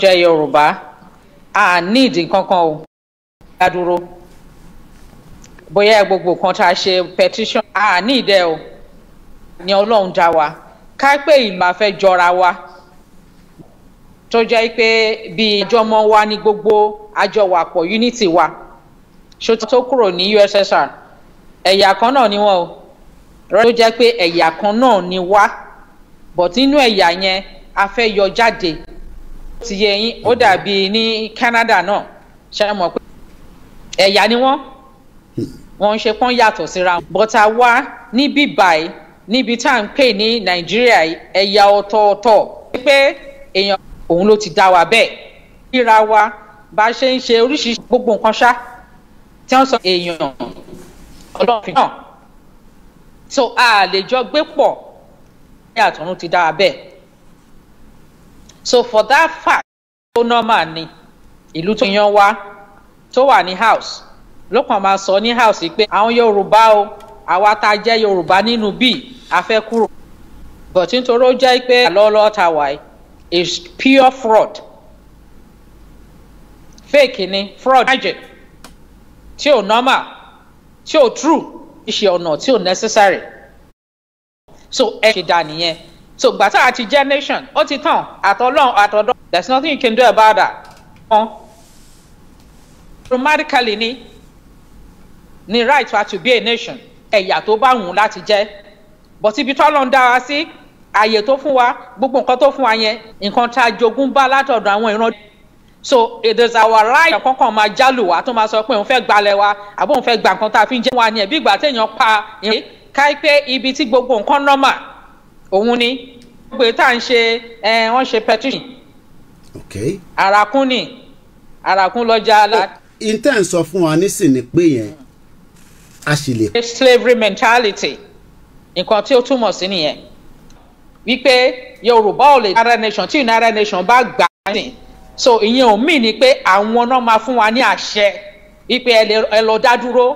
jẹ́ Yorùbá a need nǹkankan o dádúró bóyá gbogbo kan tá a ṣe petition a need ẹ o ní Ọlọ́run dá wa ká pé ìlú afẹ́ jọra wa tó jẹ́ pé bí àjọmọ́ wa ní gbogbo àjọwàpọ̀ unity wa ṣó tó kúrò ní USSR ẹ̀yà kan náà ni wọ́n o tó jẹ́ pé ẹ̀yà kan náà ni wá but nínú ẹ̀yà yẹn a fẹ́ yọ jáde ti yẹ yín ó dàbí ní Canada náà ṣe mọ̀ pé ẹ̀yà ni wọ́n ń ṣe pọ́n yàtọ̀ síra but a wá níbí báyìí níbi tá à ń pè ní Nàìjíríà ẹ̀yà ọ̀tọ̀ọ̀tọ̀ pé èèyàn òun ló ti dá wa bẹ́ẹ̀ ríra wa bá ṣe ń ṣe oríṣiríṣi gbogbo nǹkan ṣá tí wọ́n sọ èèyàn Ọlọ́run fi hàn so a lè jọ gbé pọ̀ ní àtọ̀run ti dá wa bẹ́ẹ̀ so for that fact tó normal ni ìlú tó yan wa tó wà ní house ló kàn máa sọ ní house pé àwọn Yorùbá o àwa tá a jẹ́ Yorùbá nínú bíi a fẹ́ kúrò but nítorí ó jẹ́ pé àlọ́lọ́ ta wà is pure fraud fake ni fraud magic tí ò normal tí ò true iṣẹ́ ọ̀nà tí ò necessary so ẹ ṣe dá nìyẹn so gbàtà àti jẹ́ nation ó ti tàn àtọ̀dọ̀ there's nothing you can do about that automatically ni right to be a nation ẹ̀yà tó bá wùn láti jẹ́ but ibi tó lọ́n dá wa sí àyè tó fún wa gbogbo nǹkan tó fún wa yẹn nǹkan tá a jogún bá látọ̀dọ̀ àwọn ìran so it is our right kankan máa jálù wa tó máa sọ pé òun fẹ́ gbalẹ̀ wa àbọ̀ òun fẹ́ gba nǹkan tá a fi ń jẹ́ wa ni ẹ̀ bí ìgbà téèyàn pa ìrìn káí pé ibi tí gbogbo nǹkan normal òun ni gbogbo tá à ń ṣe wọ́n ṣe petition àràkún lọ́jà la. intan sọ fún wa nísìnyí pé yẹn a sì lè. slavery mentality nǹkan tí ó túmọ̀ sí nìyẹn wípé Yorùbá ò lè United Nation tí United Nation bá gbà á ní so ìyẹn ò mí ni pé àwọn náà máa fún wa ní àṣẹ wípé ẹ lọ dá dúró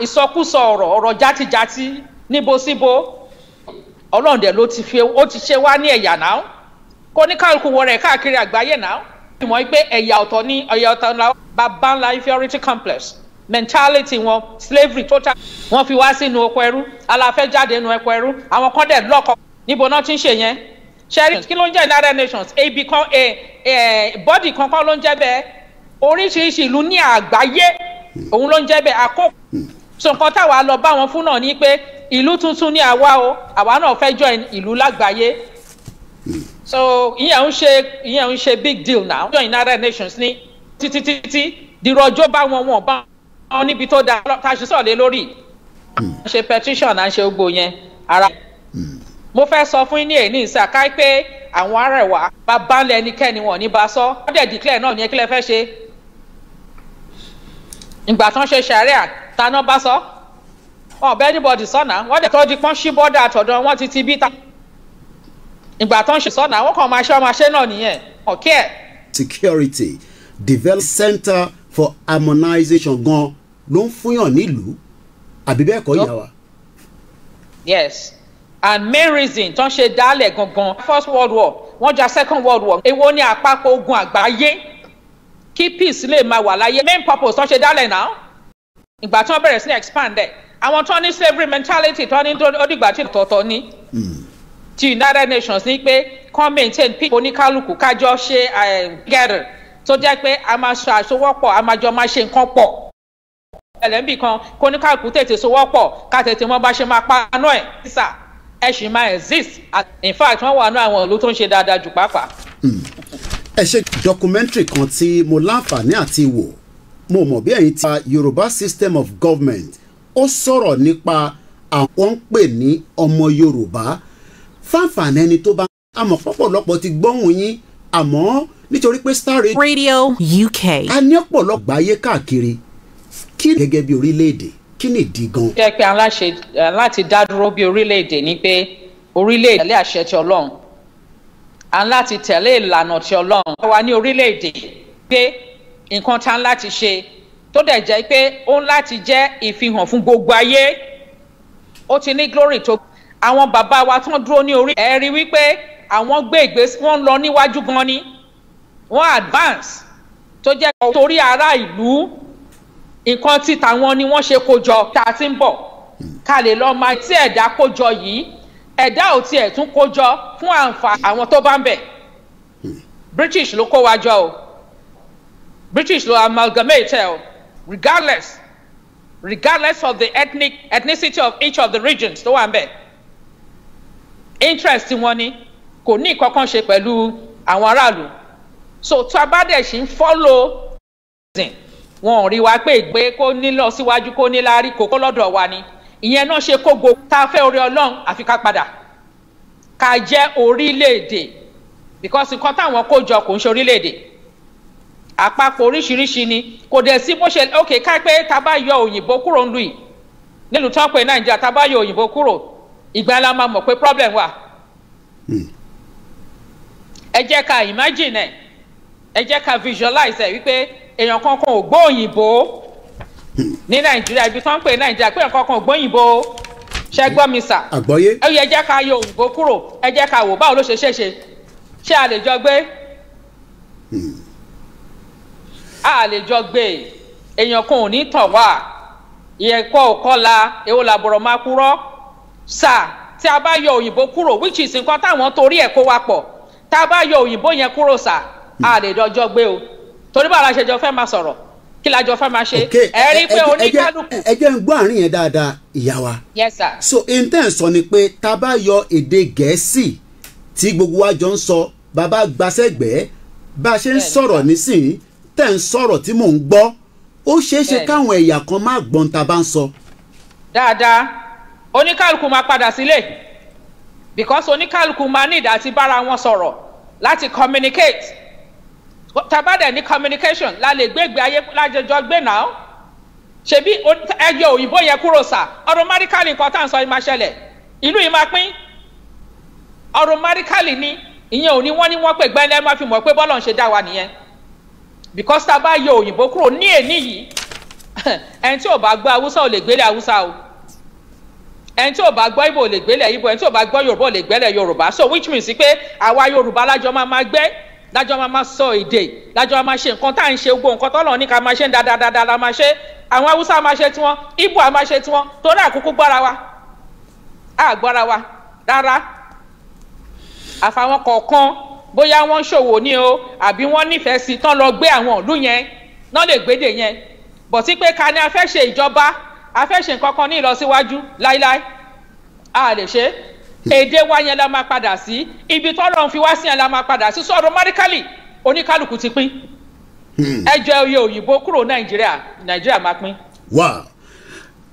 ìsọkúsọ ọ̀rọ̀ játíjátí níbo síbo Ọlọ́run dẹ̀ ló ti ṣe wá ní ẹ̀yà náà kó ní kálukú wọ rẹ̀ káàkiri àgbáyé náà ìmọ̀ pé ẹ̀yà ọ̀tọ̀ ní ẹ̀yà ọ̀tọ̀ náà bàbá ńlá inferiority complex mentality wọn slavery total wọn fi wá sínú oko ẹrú aláfẹ́ jáde nínú oko ẹrú àwọn kan dẹ̀ lọ́kọ níbo náà ti ń ṣe yẹn sharing kí ló ń jẹ́ United Nations ebi kan body kankan ló ń jẹ́ bẹ́ẹ̀ oríṣiríṣi ìlú ní àgbáyé òun ló ń jẹ́ bẹ́ẹ̀ àkókò so nǹkan táwa lọ bá wọn fún náà ni pé ìlú tuntun ní àwa o àwa náà fẹ́ join ìlú lágbàáyé so ìyẹn ń ṣe big deal now join United Nations ní títí dìrọ̀jọ́ bá wọn bá wọn níbi tó dáa tá a ṣe sọ̀lẹ̀ lórí ṣe petition à ń ṣe gbogbo yẹn ara mo fẹ́ sọ fún yín ní èyí ní ìsàká pé àwọn Arẹwà bàbá ńlẹ̀ ẹnikẹ́ni wọn ní bá sọ wọ́n dẹ̀ declare náà ní ẹ kí lẹ fẹ́ ṣe ìgbà tán ṣe ṣàríà taná bá sọ wọn bẹ anybody sọnà wọn dẹ̀ tọ́ di pọ́n sí bọ́dà àtọ̀dọ̀ wọn ti bí ta ìgbà tán ṣe sọnà wọn kàn máa ṣe náà nìyẹn ọ̀kẹ́ ẹ̀. Security Development Center for Harmonization gan ló ń fúnyàn nílùú àbí bẹ́ẹ̀ kọ́ ìyá wa. Yes and main reason tán ṣe dálẹ̀ gangan First World War wọ́n jà Second World War èwo ni àpapọ̀ ogun àgbáyé kí peace lè máa wà láyé main purpose tán ṣe dálẹ̀ náà ìgbà tí wọ́n bẹ̀rẹ̀ sí ní expand ẹ̀ àwọn tán ní slavery mentality tán ní ódìgbà tí tọ̀tọ̀ ní ti United Nations ní pé kán maintain peace oníkálukú kájọ ṣe together tó jẹ́ pé a máa ṣe àṣọwọ́pọ̀ a máa jọ máa ṣe nǹkan pọ̀ ẹlẹ́mbì kan kóníkálukú tètè sowọ́pọ̀ ká tètè mọ́ bá ṣe máa paná ẹ̀ sísà ẹ̀ sì máa exist in fact wọ́n wà ní àwọn ìlú tó ń ṣe dáadáa jù pàápàá. ẹ ṣe documentary kan tí mo láǹfààní àti wò mo mọ̀ bí ẹ̀yin ti Yorùbá system of government ó sọ̀rọ̀ nípa àwọn ń pè ní ọmọ Yorùbá fáǹfààní ẹni tó bá àmọ́ pọ̀pọ̀lọpọ̀ ti gbóhùn yín àmọ́ nítorí pé Star Radio UK a ní ọ̀pọ̀lọpọ̀ gbáyé káàkiri kí gẹ́gẹ́ bí orílẹ̀-èdè kí ni ìdí gan. jẹ́ pé láti dá dúró bí orílẹ̀-èdè ni pé orílẹ̀-èdè tẹ̀lé àṣẹ ti Ọlọ́run à ń láti tẹ̀lé ìlànà ti Ọlọ́run wà ní orílẹ̀-èdè pé nǹkan tá ń láti ṣe tó dẹ̀ jẹ́ pé ó ń láti jẹ́ ìfihàn fún gbogbo ayé ó ti ní glory tó àwọn bàbá wa tán dúró ní orí ẹ̀ rí wípé àwọn gbé ìgbésí wọn lọ níwájú gan ni wọ́n advance tó jẹ́ torí ará ìlú nǹkan tí tàwọn ni wọ́n ṣe kójọ tá a ti ń bọ̀ ká lè lọ́ọ́ máa tí ẹ̀dá kójọ yìí ẹ̀dá ò tiẹ̀ tún kójọ fún àǹfààní àwọn tó bá ń bẹ̀. British ló kó wa jọ o British ló amalgamate ẹ o regardless of the ethnicity of each of the regions tó wà ń bẹ̀. Interest wọn ni kò ní ìkankan ṣe pẹ̀lú àwọn aráàlú so tó a bá dẹ̀ ṣì ń follow wọn ò rí wa pé ìgbé kó ní lọ síwájú kó ní láárí kókó lọ́dọ̀ wa ni ìyẹn náà ṣe kó gbogbo tá a fẹ́ orí Ọlọ́run àfi ká padà ká jẹ́ orílẹ̀-èdè because nǹkan táwọn kó jọ kò ń ṣe orílẹ̀-èdè àpapọ̀ oríṣiríṣi ni kò dẹ̀ sí bó ṣe ok ká pé tá a bá yọ òyìnbó kúrò ń lù yìí nílùú tó ń pè Nàìjíríà tá a bá yọ òyìnbó kúrò ìgbà la máa mọ̀ pé problem wà. Ẹ jẹ́ ká imagine ẹ jẹ́ ká visualize ẹ̀ wípé èèyàn kankan ò gbọ́ òyìnbó ní Nàìjíríà ibi tó ń pè Nàìjíríà pé èèyàn kankan ò gbọ́ òyìnbó ṣe gbọ́ mi sà. àgbọ́yé. ẹ jẹ́ ká yọ òyìnbó kúrò ẹ jẹ́ ká wò báwo ló ṣe ṣe a lè jọ gbé a lè jọ gbé èèyàn kan ò ní tàn wá ìyẹ̀kọ́ òkọ́la èwo làbọ̀rọ̀ máa kúrọ́ sà tí a bá yọ òyìnbó kúrò which is nǹkan táwọn torí ẹ̀ kó wa pọ̀ tá a bá yọ òyìnbó yẹn kúrò sà a lè dọjọ́ gbé o torí báwo la ṣe jọ fẹ́ máa sọ̀rọ̀ kí la jọ fẹ́ máa ṣe ẹ rí i pé oníkálukú. ẹ jẹ́ ń gbọ́ àárín yẹn dáadáa ìyá wa. Yes sir. So intent sọ ni pé tá a bá yọ èdè Gẹ̀ẹ́sì tí gbogbo wa jọ ń sọ bàbá gbàṣẹ́gbẹ́ bá a ṣe ń sọ̀rọ̀ nísìnyí tẹ̀ ń sọ̀rọ̀ tí mò ń gbọ́ ó ṣeé ṣe káwọn ẹ̀yà kan má gbọ́n tá a bá ń sọ. dáadáa oníkálukú máa padà sílé because oníkálukú máa ní ìdá ti bára wọn sọ̀rọ̀ láti communicate tabadẹ ní communication la lè gbégbé ayé lájọjọ gbé náà ṣebí ẹgbẹ́ òyìnbó yẹn kúrò sà automatically nǹkan tá à ń sọ yìí máa ṣẹlẹ̀ ìlú yìí máa pín automatically ni ìyẹn ò ní wọ́n pè gbẹ́lẹ́ máa fi mọ̀ pé bọ́lọ̀ ń ṣe dá wa nìyẹn because tá a bá yọ òyìnbó kúrò ní èní yìí ẹni tí ò bá gbọ́ haúsá ò lè gbélé haúsá o ẹni tí ò bá gbọ́ ìbò ò lè gbélé ìbò ẹni tí ò bá gbọ́ yorùbá ò lè gbélé yorùbá so which means pé àwa yorùbá lájọ máa gbé lájọ máa sọ èdè lájọ máa ṣe nǹkan tá à ń ṣe gbogbo nǹkan tọ́lọ̀ ní ká máa ṣe ń dáadáa la máa ṣe àwọn haúsá máa ṣe tiwọn ìbò á máa ṣe tiwọn torí àkókò gbára wa gbára wa rárá àfàwọn kọ̀ọ̀kan bóyá wọ́n ṣòwò ní o àbí wọ́n nífẹ̀ẹ́ sí tán lọ gbé àwọn ìlú yẹn náà lè gbédè yẹn bọ̀ sí pé ká ní a fẹ́ ṣe ìjọba a fẹ́ ṣe nǹkan kan ní ìlọsíwájú láíláí a lè ṣe èdè wa yẹn la máa padà sí ibi tọ́lọ́run fi wá sí yẹn la máa padà sí so automatically oníkálukú ti pín ẹjọ́ oyè òyìnbó kúrò nàìjíríà máa pín. wá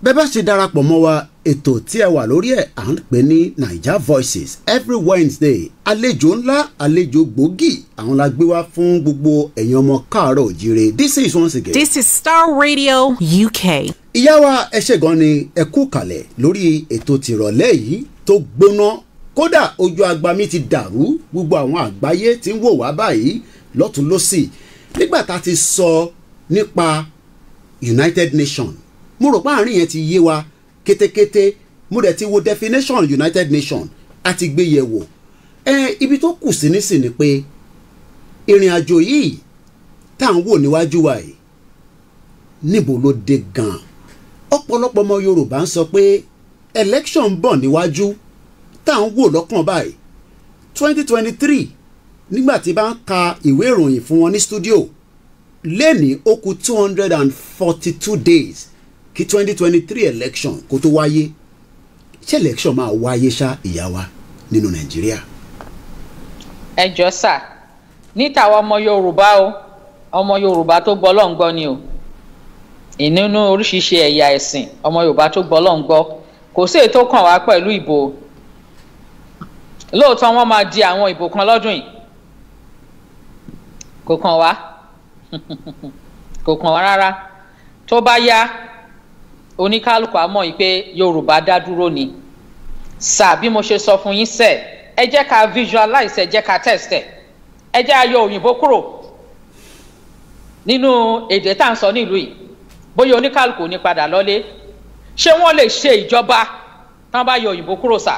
bẹ́ẹ̀ bá ṣe darapọ̀ mọ́ wa ètò tí ẹ wà lórí ẹ̀ à ń pè ní Naija Voices every Wednesday àlejò ńlá àlejò gbòógì àwọn la gbé wá fún gbogbo ẹ̀yin ọmọ káàárọ̀ òjíire this is once again. This is Star Radio UK. ìyá wa ẹ ṣé gan ni ẹ kú kalẹ̀ lórí ètò tìrọ̀lẹ́ yìí tó gbóná kódà ojú agbami ti dàrú gbogbo àwọn àgbáyé tí ń wò wá báyìí lọ́tún lọ́sì nígbà tá a ti sọ nípa United Nations mo rò pé àárín yẹn ti yé wa kétékété mo dẹ̀ ti wo definition United Nations àti gbé yẹ̀ wò ibi tó kù sí nísìn ni pé ìrìn àjò yìí tá à ń wò níwájú wa yìí níbo ló dé gan-an ọ̀pọ̀lọpọ̀ ọmọ Yorùbá ń sọ pé election bọ̀ níwájú tá à ń wò lọ́kàn báyìí 2023 nígbà tí bá ń ka ìwé ìròyìn fún wọn ní studio lẹ́ni ó kù 242 days kí 2023 election kó tó wáyé ṣé election máa wáyé ṣá ìyá wa nínú Nàìjíríà. ẹ jọ̀ọ́ sà níta àwọn ọmọ Yorùbá o ọmọ Yorùbá tó gbọ́ lọ́n gbọ́ ni o ìnínú oríṣiríṣi ẹ̀yà ẹ̀sìn ọmọ Yorùbá tó gbọ́ lọ́n gbọ́ kò sí èyí tó kàn wá pẹ̀lú ìbò lóòótọ́ wọ́n máa di àwọn ìbò kan lọ́dún yìí kò kàn wá kò kàn wá rárá tó bá yá oníkálukú á mọ̀ yìí pé Yorùbá dá dúró ni sà bí mo ṣe sọ fún yín sẹ́ ẹ jẹ́ ká visualize ẹ jẹ́ ká test ẹ jẹ́ ayọ̀ òyìnbó kúrò nínú èdè tá à ń sọ nílùú yìí bóyá oníkálukú ní padà lọ́lé ṣé wọ́n lè ṣe ìjọba tán bá yọ òyìnbó kúrò sà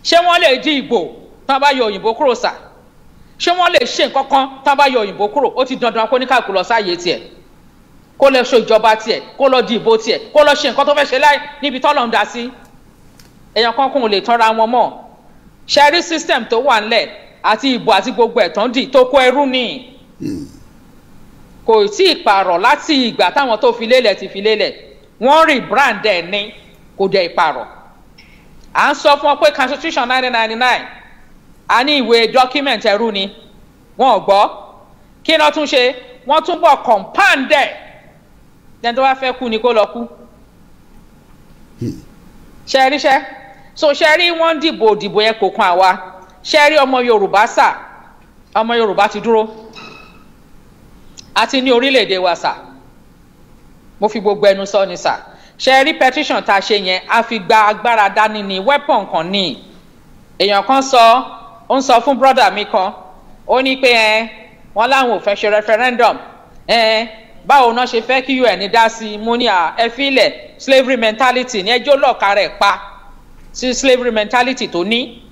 ṣé wọ́n lè di ìbò tán bá yọ òyìnbó kúrò sà ṣé wọ́n lè ṣe nǹkan kan tá a bá yọ òyìnbó kúrò ó ti dandan kó ní káàkiri lọ sáàyè tiẹ̀ kó lọ ṣe ìjọba tiẹ̀ kó lọ di ìbò tiẹ̀ kó lọ ṣe nǹkan tó fẹ́ ṣe láì níbi tọ́lọ̀ ń dá sí èèyàn kan kò lè tọ́ra wọn mọ́ ṣẹ́rí system tó wà ńlẹ̀ àti ìbò àti gbogbo ẹ̀tàn dì tó kó ẹrú ni kò tí ì pààrọ̀ láti ìgbà táwọn tó fi lélẹ̀ ti fi lélẹ̀ wọ́n rí brand ẹ̀ ní kò dẹ̀ ìpààrọ̀ à ń sọ fún ọ pé constitution 1999 a ní ìwé document ẹrú ni wọn ò gbọ́ kí ni wọ́n tún ṣe wọ́n tún bọ̀ compound ẹ̀ dẹ́n tó bá fẹ́ kú ni kó lọ kú ṣe ríṣẹ́ so ṣe rí wọ́n dìbò yẹn kò kan àwa ṣe rí ọmọ Yorùbá sà ọmọ Yorùbá ti dúró àti ní orílẹ̀-èdè wa sà mo fi gbogbo ẹnu sọ ni sà ṣe rí petition tá a ṣe yẹn a fi gba agbára dání ní weapon kan ní èèyàn kan ó ń sọ fún brother mi kan ó ní pé wọ́n láwọn ò fẹ́ ṣe referendum báwo náà ṣe fẹ́ kí UN dá sí i mo ní ẹ fílẹ̀ slavery mentality ní ẹjọ́ lọ́ọ̀ka rẹ̀ pa sí slavery mentality tó ní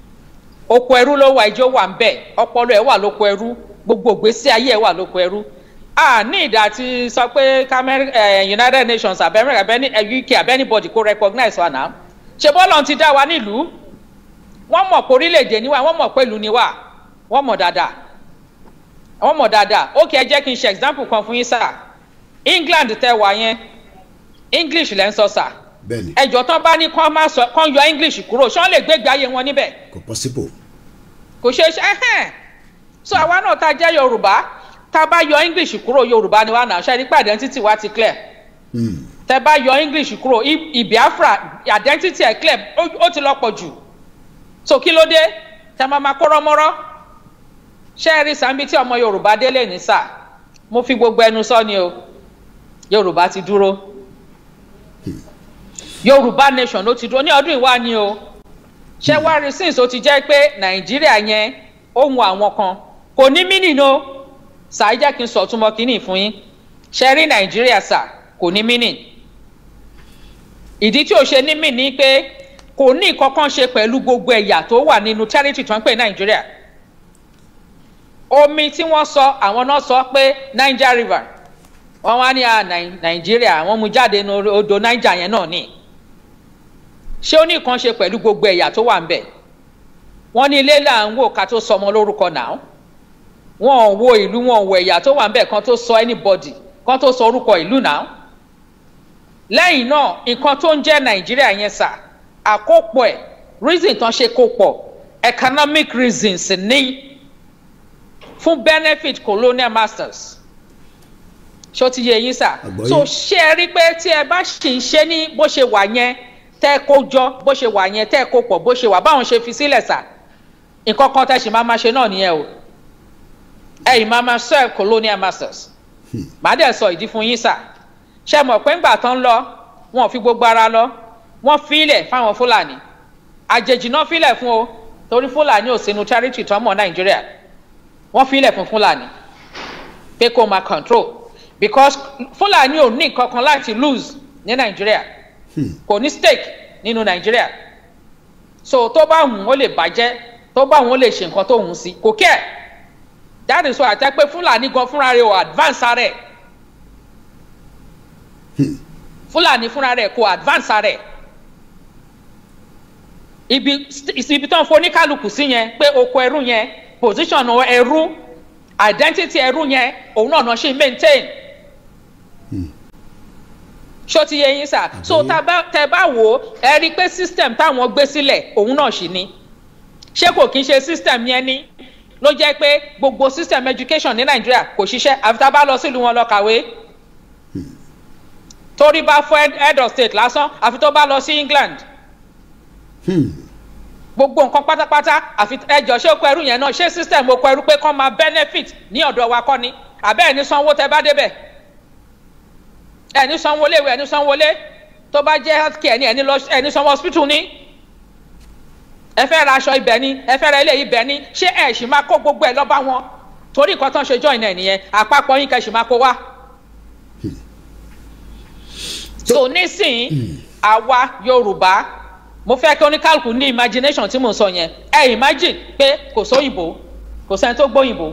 oko ẹrú ló wà ẹjọ́ wà ń bẹ̀ ọpọlọ ẹ̀ wà lóko ẹrú gbogbo ìgbésí ayé ẹ̀ wà lóko ẹrú ní ìdá ti sọ pé United Nations abẹ́rẹ́ UK abẹ́nibọ̀dì kò recognize wa náà ṣe bọ́ọ̀lù ti dá wa nílùú wọ́n mọ̀ pé orílẹ̀-èdè ni wá wọ́n mọ̀ pé ìlú ni wá wọ́n mọ̀ dáadáa ó kì í jẹ́ kí n ṣe example kan fún yín sá England tẹ́ wà yẹn English lẹ́ ń sọ sá ẹjọ́ tán bá ní kán yọ English kúrò ṣé wọ́n lè gbégbé ayé wọn níbẹ̀ kò possible kò ṣe é so àwa náà ta jẹ́ Yorùbá tá bá yọ English kúrò Yorùbá ni wá náà ṣe nípa identity wa ti clear tẹ́ bá yọ English kúrò Biafra identity ẹ̀ clear ó ti lọ́pọ̀ jù so kí ló dé tẹ́ máa kọ́rọ́ mọ́rọ́ ṣé ẹ rí sàmì tí ọmọ Yorùbá délé ní sà mo fi gbogbo ẹnu sọ ni o Yorùbá ti dúró Yorùbá nation ló ti dúró ní ọdún ìwá ni o ṣé wá rí since ó ti jẹ́ pé Nàìjíríà yẹn ohun àwọn kan kò ní mí nìyó sà jẹ́ kí n sọ túmọ̀ kínní fún yín ṣe rí Nàìjíríà sà kò ní mí nì ìdí tí ò ṣe ní mí ni pé kò ní ìkọ̀kan ṣe pẹ̀lú gbogbo ẹ̀yà tó wà nínú territory tó ń pè Nàìjíríà omi tí wọ́n sọ àwọn náà sọ pé Niger River wọ́n wá ní Nàìjíríà wọ́n mú jáde ní odò Niger yẹn náà ni ṣé ó ní nǹkan ṣe pẹ̀lú gbogbo ẹ̀yà tó wà ń bẹ̀ wọ́n ní ilé là ń wò ká tó sọmọ lórúkọ náà wọn ò wo ìlú wọn ò wo ẹ̀yà tó wà ń bẹ̀ kan tó sọ anybody kan tó sọ orúkọ ìlú náà lẹ́yìn náà nǹkan tó ń jẹ́ Nàìjíríà yẹn sà àkópọ̀ ẹ̀ reason tán ṣe kó pọ̀ economic reasons ní fún benefit colonial masters ṣó ti yé yín sà so ṣé ẹ rí pé tí ẹ bá ṣì ń ṣe ní bó ṣe wà yẹn tẹ́ kó jọ bó ṣe wà yẹn tẹ́ kó pọ̀ bó ṣe wà báwọn ṣe fi sílẹ̀ sà nǹkan kan tẹ́ ṣì máa ṣe náà nìyẹn o ẹ̀yin máa serve colonial masters màá dẹ̀ sọ ìdí fún yín sà ṣe mọ̀ pé ńgbà tán lọ wọn ò fi gbogbo ara lọ wọ́n fílẹ̀ fáwọn Fúlàní àjèjì náà fílẹ̀ fún o torí Fúlàní ò sínú charity tó mọ̀ Nàìjíríà wọ́n fílẹ̀ fún Fúlàní pé kó máa control because Fúlàní ò ní nǹkan kan láti lose ní Nàìjíríà kò ní stake nínú Nàìjíríà so tó bá wùn ó lè bàjẹ́ tó bá wùn ó lè ṣe nǹkan tó wùn sí kò kẹ́ that is why àti pé Fúlàní gan fúnra rẹ̀ ò advance rẹ̀ Fúlàní fúnra rẹ̀ kò advance rẹ̀ ibi tán fún oníkálukú sí yẹn pé oko ẹrú yẹn position ẹrú identity ẹrú yẹn òun náà ṣe maintain ṣó ti yẹ yín sà so tẹ bá wò ẹ rí i pé system táwọn gbé sílẹ̀ òun náà ṣì ní ṣé kò kí n ṣe system yẹn ní ló jẹ́ pé gbogbo system education ní Nàìjíríà kò ṣiṣẹ́ àfi tá a bá lọ sílùú wọn lọ kàwé torí bá fún head of state lásán àfi tó bá lọ sí England gbogbo nǹkan pátápátá àfi ẹjọ́ ṣé oko ẹrú yẹn náà ṣé system oko ẹrú pé kán máa benefit ní ọ̀dọ̀ wa kọ́ ni àbẹ́ ẹni sanwó tẹ bá débẹ̀ ẹni sanwó léwu ẹni sanwó lé tó bá jẹ́ health care ni ẹni sanwó hospital ni ẹ fẹ́ ra aṣọ ibẹ̀ ni ẹ fẹ́ ra ilé ibẹ̀ ni ṣé ẹ ṣì máa kó gbogbo ẹ̀ lọ bá wọn torí nǹkan tán ṣe join ẹ̀ nìyẹn àpapọ̀ yín kẹ́ ṣì máa kó wá. so nísìnyí àwa Yorùbá mo fẹ́ kí oníkálukú ní imagination tí mo sọ yẹn ẹ imagine pé kò sóyìnbó kò sẹ́ni tó gbóyìnbó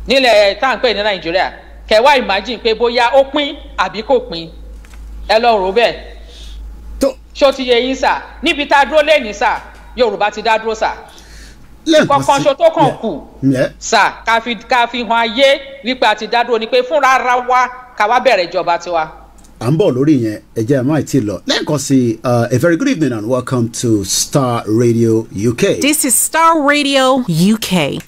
nílẹ̀ tá à ń pè ní Nàìjíríà kẹwàá imagine pé bóyá ó pín àbí kò pín ẹ lọ rò bẹ́ẹ̀ ṣó ti yẹ yín sà níbi tá a dúró lẹ́yìn sà Yorùbá ti dá dúró sà kọ̀ọ̀kan ṣo tó kàn kù sà ká fi hàn ayé wípé a ti dá dúró ni pé fúnra ara wa ká wá bẹ̀rẹ̀ ìjọba tiwa. à ń bọ̀ lórí yẹn ẹ jẹ́ àmọ́ àìtí lọ lẹ́ẹ̀kan sí a very good evening and welcome to Star Radio UK. This is Star Radio UK.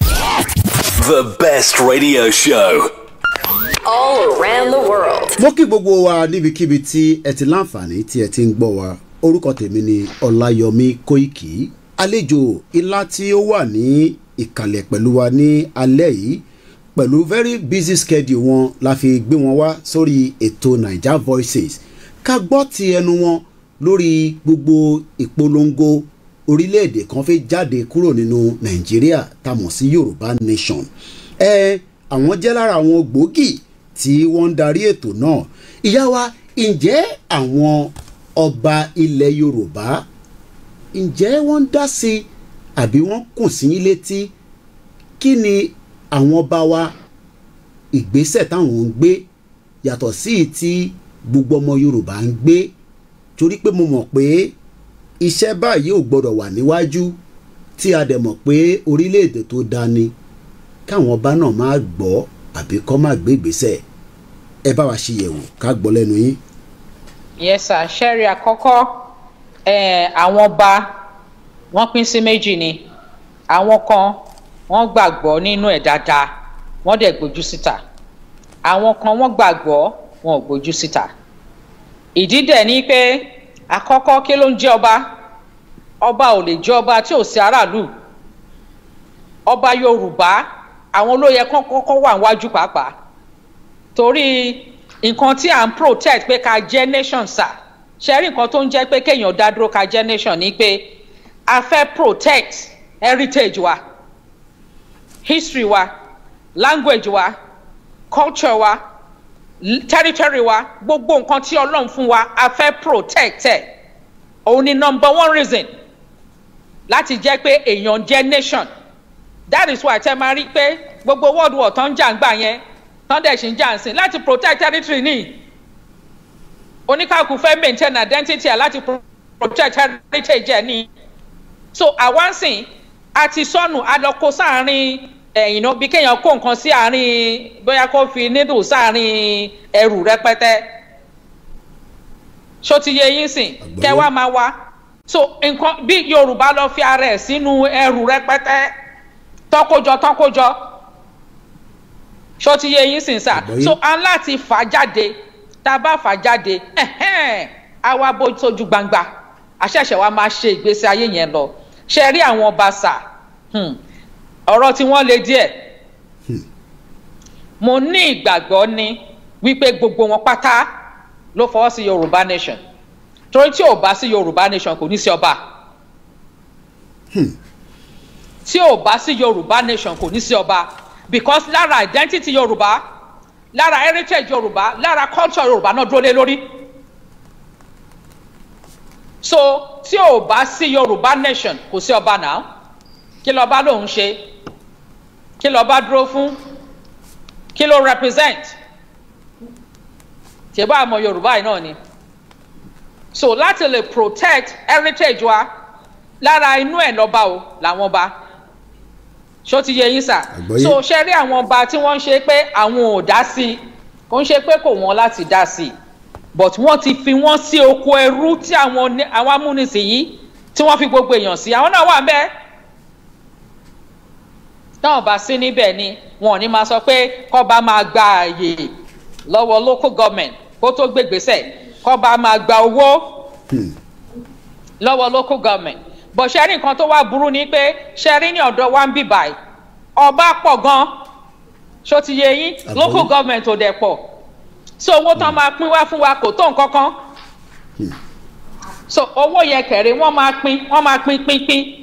The best radio show. All around the world. mo kí gbogbo wa níbikíbi tí ẹ ti láǹfààní tí ẹ ti ń gbọ́ wa orúkọ tèmi ni Ọláyọmí Kóìkì àlejò ńlá tí ó wà ní ìkàlẹ̀ pẹ̀lú wa ní alẹ́ yìí pẹ̀lú very busy schedule wọn la fi gbé wọn wá sórí ètò Naija Voices ká gbọ́ ti ẹnu wọn lórí gbogbo ìpolongo orílẹ̀-èdè kan fẹ́ jáde kúrò nínú Nàìjíríà tá a mọ̀ sí Yorùbá Nation àwọn jẹ́ lára àwọn gbòógì tí wọ́n ń darí ètò náà ìyá wa ǹjẹ́ àwọn ọba ilẹ̀ Yorùbá ǹjẹ́ wọ́n ń dá sí àbí wọ́n kùn sí yín létí kí ni àwọn ọba wa ìgbésẹ̀ táwọn ń gbé yàtọ̀ sí ti gbogbo ọmọ Yorùbá ń gbé torí pé mo mọ̀ pé iṣẹ́ báyìí ò gbọ́dọ̀ wà níwájú tí a dẹ̀ mọ̀ pé orílẹ̀-èdè tó dání káwọn ọba náà máa gbọ́ àbí kọ́ máa gbé ìgbésẹ̀ ẹ bá wa ṣiyẹ̀wò ká gbọ́ lẹ́nu yín. Yes sir ṣẹ́rí àkọ́kọ́ àwọn ọba wọ́n pín sí méjì ni àwọn kan wọ́n gbàgbọ́ nínú ẹ̀ dáadáa wọ́n dẹ̀ gbójú síta àwọn kan wọ́n gbàgbọ́ wọn ò gbójú síta ìdí dẹ̀ ni pé àkọ́kọ́ kí ló ń jẹ́ ọba ọba ò lè jẹ́ ọba tí ò sí aráàlú ọba Yorùbá àwọn ló yẹ kán kọ́kọ́ wà níwájú pàápàá torí nǹkan tí à ń protect pé ká jẹ́ nation sir ṣẹ́rí nǹkan tó ń jẹ́ pé kéèyàn dá dúró ká jẹ́ nation ni pé a fẹ́ protect heritage wa history wa language wa culture wa territory wa gbogbo nǹkan tí Ọlọ́run fún wa a fẹ́ protect ẹ̀ òun ni number one reason láti jẹ́ pé èèyàn jẹ́ nation that is why tẹ́ máa rí pé gbogbo world war tán ń jà ń gbà yẹn tán dẹ̀ ṣì ń jà ń sìn láti protect territory ní oníkàkùn fẹ́ maintain identity ẹ̀ láti protect heritage ẹ̀ ní so àwa ń sìn àti sọnù adọ́kọ sáàrin ẹ̀yìn bí kéèyàn kó nǹkan sí àárín bóyá kó fi needle sáàrin ẹrù rẹpẹtẹ ṣó ti yẹ yín sìn kẹwàá máa wá so nǹkan bí Yorùbá lọ fi ara ẹ̀ sínú ẹrù rẹpẹtẹ tọkójọ ṣó ti yẹ yín sìn sà so a ń láti fà jáde tá a bá fà jáde àwa bó tójú gbangba àṣẹ̀ṣẹ̀ wa máa ṣe ìgbésí ayé yẹn lọ ṣe rí àwọn ọba sà ọ̀rọ̀ tí wọ́n le díẹ̀ mo ní ìgbàgbọ́ ní wípé gbogbo wọn pátá ló fọwọ́ sí Yorùbá Nation torí tí ò bá sí Yorùbá Nation kò ní sí ọba tí ò bá sí Yorùbá Nation kò ní sí ọba because lára identity Yorùbá lára heritage Yorùbá lára culture Yorùbá náà dúró lé lórí so tí ò bá sí Yorùbá Nation kò sí ọba náà kí lọba lòun ṣe kí lọba dúró fún kí ló represent ṣe bá àmọ́ Yorùbá yìí náà ni so láti lè protect heritage wa lára inú ẹ̀ lọ́ba o làwọn ọba ṣó ti yẹ yín sà so ṣe rí àwọn ọba tí wọ́n ń ṣe pé àwọn ò dá sí i kò ń ṣe pé kò wọ́n láti dá sí i but wọ́n ti fi wọ́n sí oko ẹrú tí àwọn amúnisìn yìí tí wọ́n fi gbogbo èèyàn sí àwọn náà wà ń bẹ́ẹ̀ náà bá sí níbẹ̀ ni wọn ò ní máa sọ pé kọ́ba máa gba ààyè lọ́wọ́ local government kó tó gbégbèsè kọ́ba máa gba owó lọ́wọ́ local government bọ̀ ṣẹ́rí nǹkan tó wá burú ni pé ṣẹ́rí ní ọ̀dọ̀ wa ń bì báyìí ọba pọ̀ gan ṣó ti yé yín local government ò dẹ̀ pọ̀ so owó tán máa pín wá fún wa kò tó nǹkan kan so owó yẹn kẹ̀rẹ́ wọ́n máa pín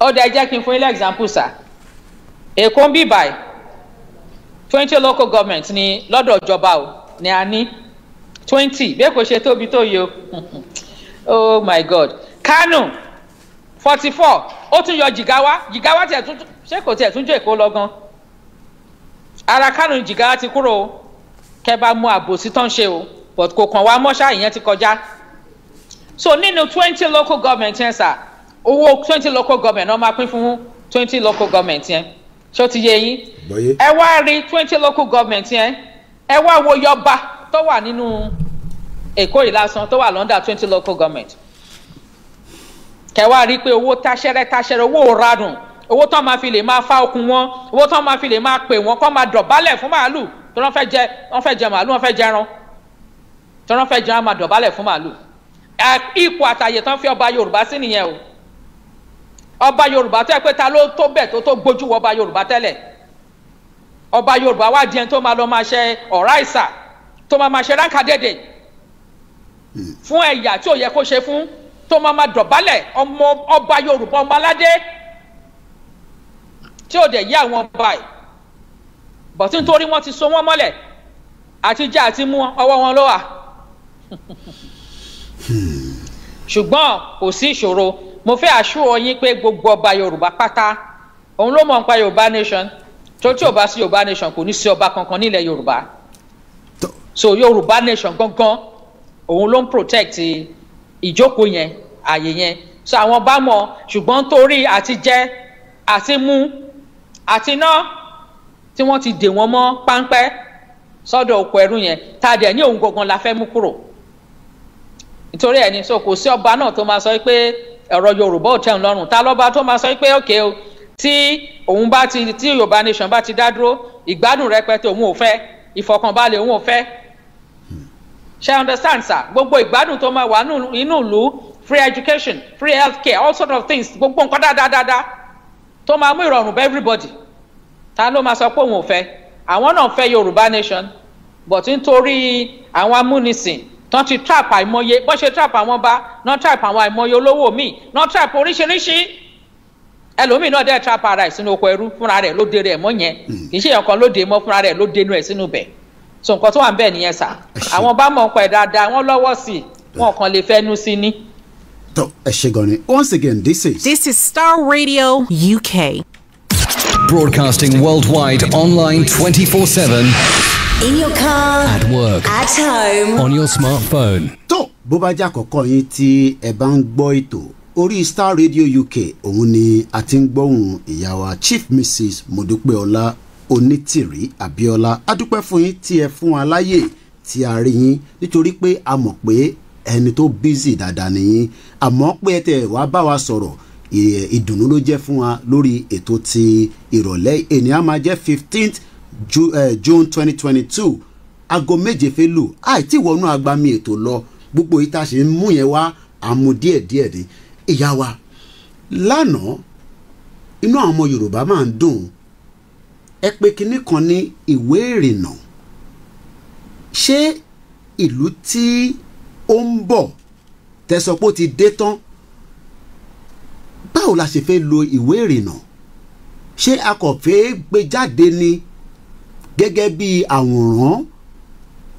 ó dẹ̀ jẹ́ kí n fún ilé example sir Èkó ń bì báyìí 20 local government ni lọ́dọ̀ ìjọba o ni a ní 20 bí kò ṣe tóbi tó yẹ oh my God Kano 44 ó tún yọ Jigawa tiẹ̀ ṣé kò tiẹ̀ tún jẹ́ Èkó lọ gan ara Kánò Jìgáwá ti kúrò o kẹ́ bá mú àbòsí tán ṣe o but kò kàn wá mọ́ṣá ìyẹn ti kọjá so nínú 20 local government yẹn sà owó 20 local government náà máa pín fún 20 local government yẹn ṣó ti yé yín ẹ wá rí 20 local government yẹn ẹ wá wo yọba tó wà nínú Èkó yìí lásán tó wà lọ́ndà 20 local government kẹ́ wá rí pé owó táṣẹ́rẹ́ owó òradùn owó tán máa fi lè máa fa okùn wọn owó tán máa fi lè máa pè wọn kọ́ máa dọ̀bálẹ̀ fún màálù tó wọ́n fẹ́ jẹ màálù wọ́n fẹ́ jẹran tó wọ́n fẹ́ jẹran máa dọ̀bálẹ̀ fún màálù ipò àtàyè tán fi ọba Yorùbá sí nìyẹn o ọba Yorùbá tó yẹ pé ta ló tó bẹ̀ tó gbójú wọ ọba Yorùbá tẹ́lẹ̀ ọba Yorùbá wá di ẹni tó máa lọ máa ṣe ọ̀rá ìsà tó máa ṣe ránkà dédè fún ẹ̀yà tí ò yẹ kó ṣe fún tó máa dọ̀bálẹ̀ ọba Yorùbá ọmọ aládé tí ò dẹ̀ yí àwọn ọba ẹ̀ bọ̀tí nítorí wọ́n ti so wọ́n mọ́lẹ̀ àti jẹ́ àti mú ọwọ́ wọn ló wà ṣùgbọ́n kò sí ìṣòro mo fẹ́ àṣùwọ̀ yín pé gbogbo ọba Yorùbá pátá òun ló mọ̀ nípa Yorùbá nation tó tí ò bá sí Yorùbá nation kò ní sí ọba kankan nílẹ̀ Yorùbá so Yorùbá nation gangan òun ló ń protect ìjókòó yẹn àyè yẹn so àwọn bá mọ̀ ṣùgbọ́n torí àti jẹ àti mú àti ná tí wọ́n ti dè wọ́n mọ́ páńpẹ́ sọ́dọ̀ oko ẹrú yẹn tá a dẹ̀ ní òun gangan la fẹ́ mú kúrò nítorí ẹni so kò sí ọba náà tó máa sọ pé ọ̀rọ̀ Yorùbá ò tẹ́ ń lọ́rùn ta lọ́ba tó máa sọ pé òkè o tí òun bá ti tí Yorùbá nation bá ti dá dúró ìgbádùn rẹpẹtẹ òun ò fẹ́ ìfọkànbalẹ̀ òun ò fẹ́ ṣe understand sir gbogbo ìgbádùn tó máa wà nínú ìlú free education free healthcare all sort of things gbogbo nǹkan dáadáa tó máa mú ìrọ̀rùn bá everybody ta ló máa sọ pé òun ò fẹ́ àwọn náà fẹ́ Yorùbá nation but nítorí àwọn amúnisìn tán ti trap àìmọye bọ́n ṣe trap àwọn bá náà trap àwọn àìmọye olówó míì náà trap oríṣiríṣi ẹlòmíì náà dẹ̀ trap ara ẹ̀ sínú oko ẹrú fúnra rẹ̀ ló dé rẹ̀ mọ́ yẹn kì í ṣe èèyàn kan ló dé mọ́ fúnra rẹ̀ ló dénú ẹ̀ sínú bẹ̀ so nǹkan tó wà ń bẹ̀ nìyẹn sà àwọn bá mọ̀ pẹ̀ dáadáa wọ́n lọ́wọ́ sí wọn kàn lè fẹ́nu sí ní. tó ẹ ṣe gan ni once again this is Star Radio UK. Broadcasting worldwide online 24/7. In your car, At work, at home. on your smartphone. tó bó bá jẹ́ àkọ́kọ́ yín tí ẹ bá ń gbọ́ ètò orí Star Radio UK òun ni a ti ń gbóhùn ìyá wa Chief Mrs. Modupeola Onítìrí Abíọ́lá adúpẹ́ fún yín tí ẹ fún wa láyè tí a rí yín nítorí pé a mọ̀ pé ẹni tó busy dáadáa nìyí àmọ́ pé ẹ tẹ̀ wá bá wa sọ̀rọ̀ ìdùnnú ló jẹ́ fún wa lórí ètò ti ìrọ̀lẹ́ ènìyàn máa jẹ́ 15th June 2022 aago 7 fẹ́ lù àìtí wọnú agbami ètò lọ gbogbo yìí tá a ṣe ń mú yẹn wá àmú díẹ̀díẹ̀ ni ìyá wa lánàá inú àwọn ọmọ Yorùbá máa ń dùn ẹ pé kinní kan ní ìwé ìrìnnà ṣé ìlú tí ó ń bọ̀ tẹ̀sán pé ó ti dé tán báwo la ṣe fẹ́ lo ìwé ìrìnnà ṣé a kò fẹ́ gbé jáde ni gẹ́gẹ́ bí àwòrán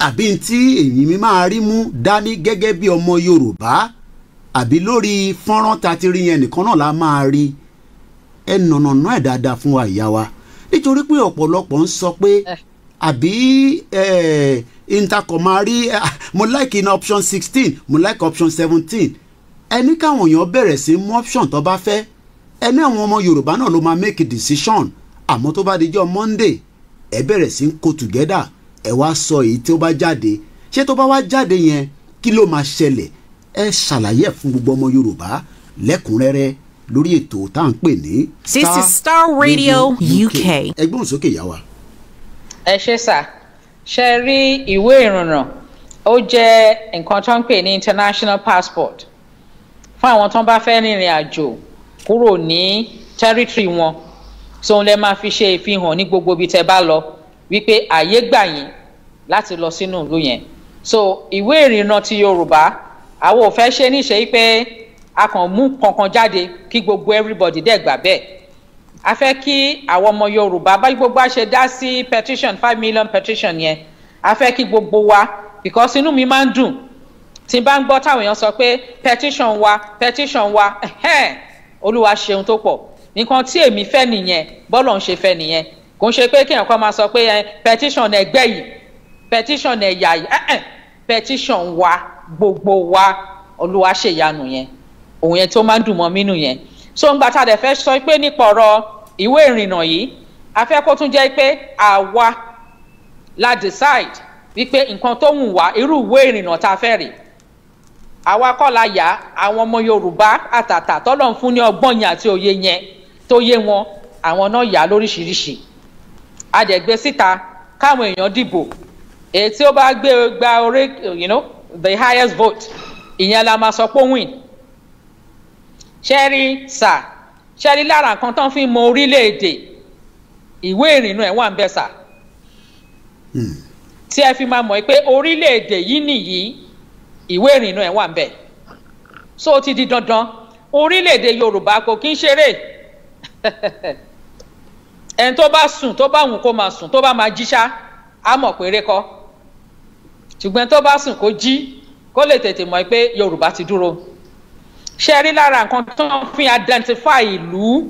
àbí tí èyí mi máa rí mú dání gẹ́gẹ́ bí ọmọ Yorùbá àbí lórí fọ́nrán tá ti rí yẹn nìkan náà la máa rí ẹ nànàná ẹ̀ dáadáa fún wa ìyá wa nítorí pé ọ̀pọ̀lọpọ̀ ń sọ pé àbí intakọ̀ máa rí mo like in option 16 mo like option 17 ẹni káwọn èèyàn bẹ̀rẹ̀ sí mú option tó bá fẹ́ ẹni àwọn ọmọ Yorùbá náà ló máa make a decision àmọ́ tó bá dijọ́ Monday ẹ bẹ̀rẹ̀ sí kó together ẹ wá sọ èyí tí ó bá jáde ṣé tó bá wá jáde yẹn kí ló máa ṣẹlẹ̀ ẹ ṣàlàyé fún gbogbo ọmọ Yorùbá lẹ́kùnrẹ́rẹ́ lórí ètò tá à ń pè ní This is Star Radio UK. ẹgbọ́n sókè yá wa. ẹ ṣe sà ṣe rí ìwé ìrìnnà ó jẹ́ nǹkan tó ń pè ní international passport fún àwọn tó ń bá fẹ́ rìnrìn àjò kúrò ní territory wọn so lẹ máa fi ṣe ìfihàn ní gbogbo ibi tẹ́ bá lọ wípé àyè gbà yín láti lọ sínú ìlú yẹn so ìwé ìrìnnà ti Yorùbá àwọn ò fẹ́ ṣe níṣe pé a kàn mú kankan jáde kí gbogbo everybody dẹ̀ gbà bẹ́ẹ̀ a fẹ́ kí àwọn ọmọ Yorùbá bá gbogbo a ṣe dá sí petition 5 million petition yẹn a fẹ́ kí gbogbo wa because inú mi máa ń dùn tí n bá ń gbọ́ táwọn èèyàn sọ pé petition wa Olúwa ṣeun tó pọ̀ nǹkan tí èmi fẹ́ nìyẹn bọ́lọ̀ ń ṣe fẹ́ nìyẹn kò ń ṣe pé kéèyàn kan máa sọ pé petition ẹgbẹ́ yìí petition ẹ̀yà yìí petition wa gbogbo wa Olúwa ṣèyanu yẹn òun yẹn tó máa ń dùn mọ́ mínú yẹn so ń gbà tá a dẹ̀ fẹ́ sọ pé nípa ọ̀rọ̀ ìwé ìrìnnà yìí a fẹ́ kó tún jẹ́ pé àwa la decide wípé nǹkan tó wù wá irú ìwé ìrìnnà tá a fẹ́ rè àwa kọ́ la yà àwọn ọmọ Yorùbá àtàtà tọ́lọ̀ ń fún ní ọgbọ́n yẹn àti òye yẹn tó yé wọn àwọn náà yà lóríṣiríṣi a dẹ̀ gbé síta káwọn èèyàn dìbò èyí tí ó bá gba orí the highest vote ìyẹn la máa sọ pé win ṣẹ́rí sà ṣẹ́rí lára nǹkan tó ń fi mọ orílẹ̀-èdè ìwé ìrìnnà ẹ̀ wà ń bẹ̀ sà tí ẹ fi máa mọ̀ pé orílẹ̀-èdè yìí nìyí ìwé ìrìnnà ẹ̀ wà ń bẹ̀ so ó ti di dandan orílẹ̀-èdè Yorùbá kò kí ń ṣeré ẹni tó bá sùn tó bá wù kó máa sùn tó bá máa jíṣá á mọ̀ pé rékọ́ ṣùgbọ́n tó bá sùn kó jí kó lè tètè mọ̀ pé Yorùbá ti dúró ṣe rí lára nǹkan tó ń fi identify ìlú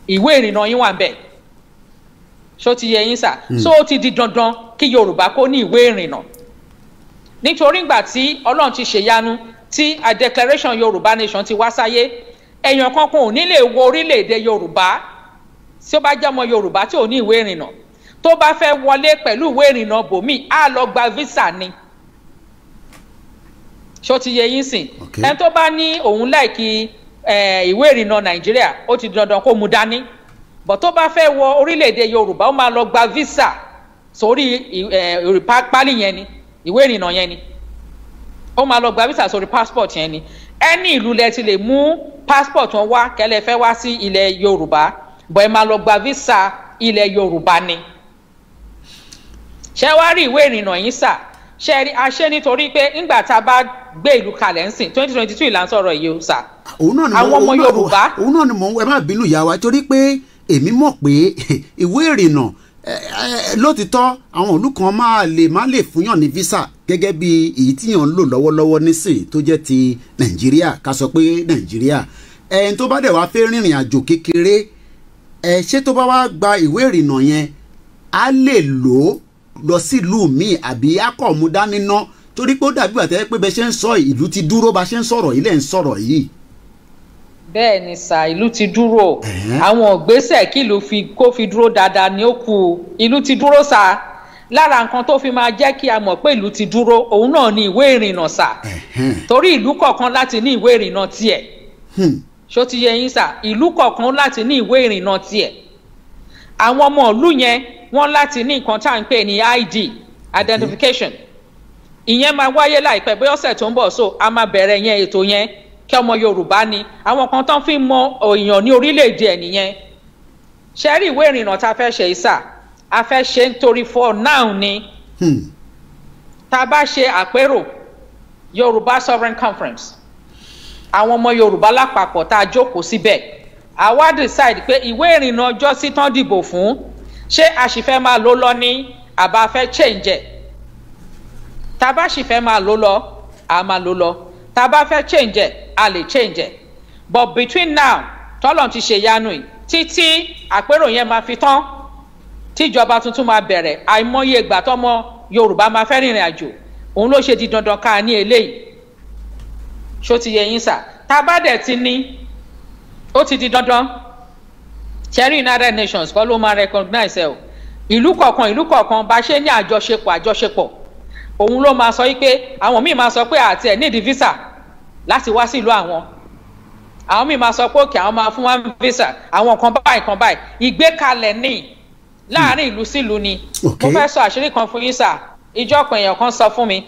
ìwé ìrìnnà yín wà ń bẹ̀ ṣó ti yẹ yín sà so ó ti di dandan kí Yorùbá kó ní ìwé ìrìnnà nítorí ìgbà tí Ọlọ́run ti ṣèyanu tí a declaration Yorùbá nation ti wá sáyé èèyàn kankan ò ní lè wọ orílẹ̀-èdè Yorùbá tí ó bá jẹ́ ọmọ Yorùbá tí ò ní ìwé ìrìnnà tó bá fẹ́ wọlé pẹ̀lú ìwé ìrìnnà bòmíì á lọ gba visa ni ṣó ti yẹ yín sìn ẹni tó bá ní òun láìkí ìwé ìrìnnà Nàìjíríà ó ti dandan kó mu dání bọ̀ tó bá fẹ́ wọ orílẹ̀-èdè Yorùbá ó máa lọ gba visa sórí pálí yẹn ni ìwé ìrìnnà yẹn ni ó máa lọ gba visa sórí passport yẹn ni ẹni ìlú lẹ ti lè mú passport wọn wá kẹlẹ fẹ́ wá sí ilẹ̀ Yorùbá bọ̀ ẹ máa lọ gba visa ilẹ̀ Yorùbá ni ṣé wàá rí ìwé ìrìnnà yín sà ṣe rí aṣẹ́ nítorí pé ńgbà tá a bá gbé ìlú kalẹ̀ ń sìn 2022 là ń sọ̀rọ̀ yìí ó sà àwọn ọmọ Yorùbá. òun náà ni mò ń ẹ má bínú ìyá wa torí pé èmi mọ̀ pé ìwé ìrìnnà lótìtọ́ àwọn ìlú kan má lè fúnyàn ní visa gẹ́gẹ́ bí èyí tí yàn ń lò lọ́wọ́lọ́wọ́ nísìn tó jẹ́ ti Nàìjíríà ká sọ pé Nàìjíríà ẹni tó bá dẹ̀ wá fẹ́ rìnrìn àjò kékeré ṣé tó bá wá gba ìwé ìrìnnà yẹn á lè lò ó lọ sílùú míì àbí akọ̀mú dání ná torí pé ó dàbí àtẹ́wẹ́ pé bẹ́ẹ̀ ṣe ń sọ ìlú ti dúró bá ṣe ń sọ̀rọ̀ yìí lẹ́ ń sọ̀rọ̀ yìí. bẹ́ẹ̀ ni sà ìlú ti dúró àwọn ògbésẹ̀ kí ìlú kó fi dúró dáadáa ni ó kù ìlú ti dúró sà lára nǹkan tó fi máa jẹ́ kí a mọ̀ pé ìlú ti dúró òun náà ni ìwé ìrìnnà sà torí ìlú kọ̀ọ̀kan láti ní ìwé ìrìnnà tiẹ̀ ṣó ti yẹ yín sà ìlú kọ̀ọ̀kan láti ní ìwé ìrìnnà tiẹ̀ àwọn ọmọ ìlú yẹn wọ́n láti ní nǹkan tá à ń pè ní ID identification ìyẹn máa wáyé láìpẹ́ bóyá ọ̀sẹ̀ tó ń bọ̀ so a máa bẹ̀rẹ̀ yẹn ètò yẹn kí ọmọ Yorùbá ni àwọn kan tán fi mọ èèyàn ní orílẹ̀-èdè ẹ̀ nìyẹn ṣe rí ìwé ìrìnnà tá a fẹ́ ṣe ìsà a fẹ́ ṣe nítorí for now ni tá a bá ṣe àpérò Yorùbá Sovereign Conference àwọn ọmọ Yorùbá lápapọ̀ tá a jókòó síbẹ̀ àwa decide pé ìwé ìrìnnà ọjọ́ sí tán dìbò fún ṣé a sì fẹ́ máa lò lọ ní àbá fẹ́ change ẹ̀ tá a bá sì fẹ́ máa lò lọ a máa lò lọ tá a bá fẹ́ change ẹ̀ a lè change ẹ̀ but between now tọ́lọ̀ ti ṣe yanu yìí títí àpérò yẹn máa fi tán tíjọba tuntun máa bẹ̀rẹ̀ àìmọye ìgbà tọ́mọ Yorùbá máa fẹ́ rìnrìn àjò òun ló ṣe di dandan ká ní eléyìí ṣó ti yẹ yín sà tá a bá dẹ̀ ti ní ó ti di dandan ṣẹ́rí United Nations kọ́ ló máa recognize ẹ̀ o ìlú kọ̀ọ̀kan bá ṣe ní àjọṣepọ̀ òun ló máa sọ yí pé àwọn míì máa sọ pé àti ẹ̀ nídìí visa láti wá sí ìlú àwọn míì máa sọ pé òkè àwọn máa fún wa visa àwọn kan báyìí ìgbékalẹ̀ ní láàrin ìlú sí ìlú ni mo fẹ́ sọ àṣírí kan fún yín sà ìjọ kan èèyàn kan sọ fún mi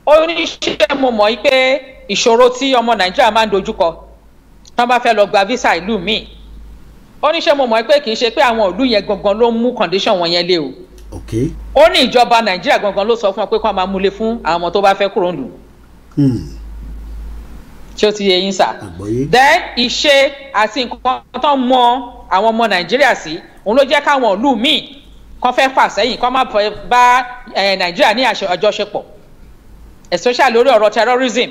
ó ní ṣé mo mọ̀ pé ìṣòro tí ọmọ Nàìjíríà máa ń dojúkọ tí wọ́n bá fẹ́ lọ gba visa ìlú míì ó ní ṣé mo mọ̀ pé kì í ṣe pé àwọn ìlú yẹn gangan ló mú condition wọn yẹn lé o ó ní ìjọba Nàìjíríà gangan ló sọ fún ọ pé kí wọ́n máa múlé fún àwọn ọmọ tó bá fẹ́ kúrò nílùú tí ó ti yẹ yín sà then ìṣe àti nǹkan tó mọ àwọn ọmọ Nàìjíríà sí òun ló jẹ́ káwọn ìlú míì kàn fẹ́ fà sẹ́yìn kàn má bá Nàìjíríà ní àjọṣepọ̀ especially lórí ọ̀rọ̀ terrorism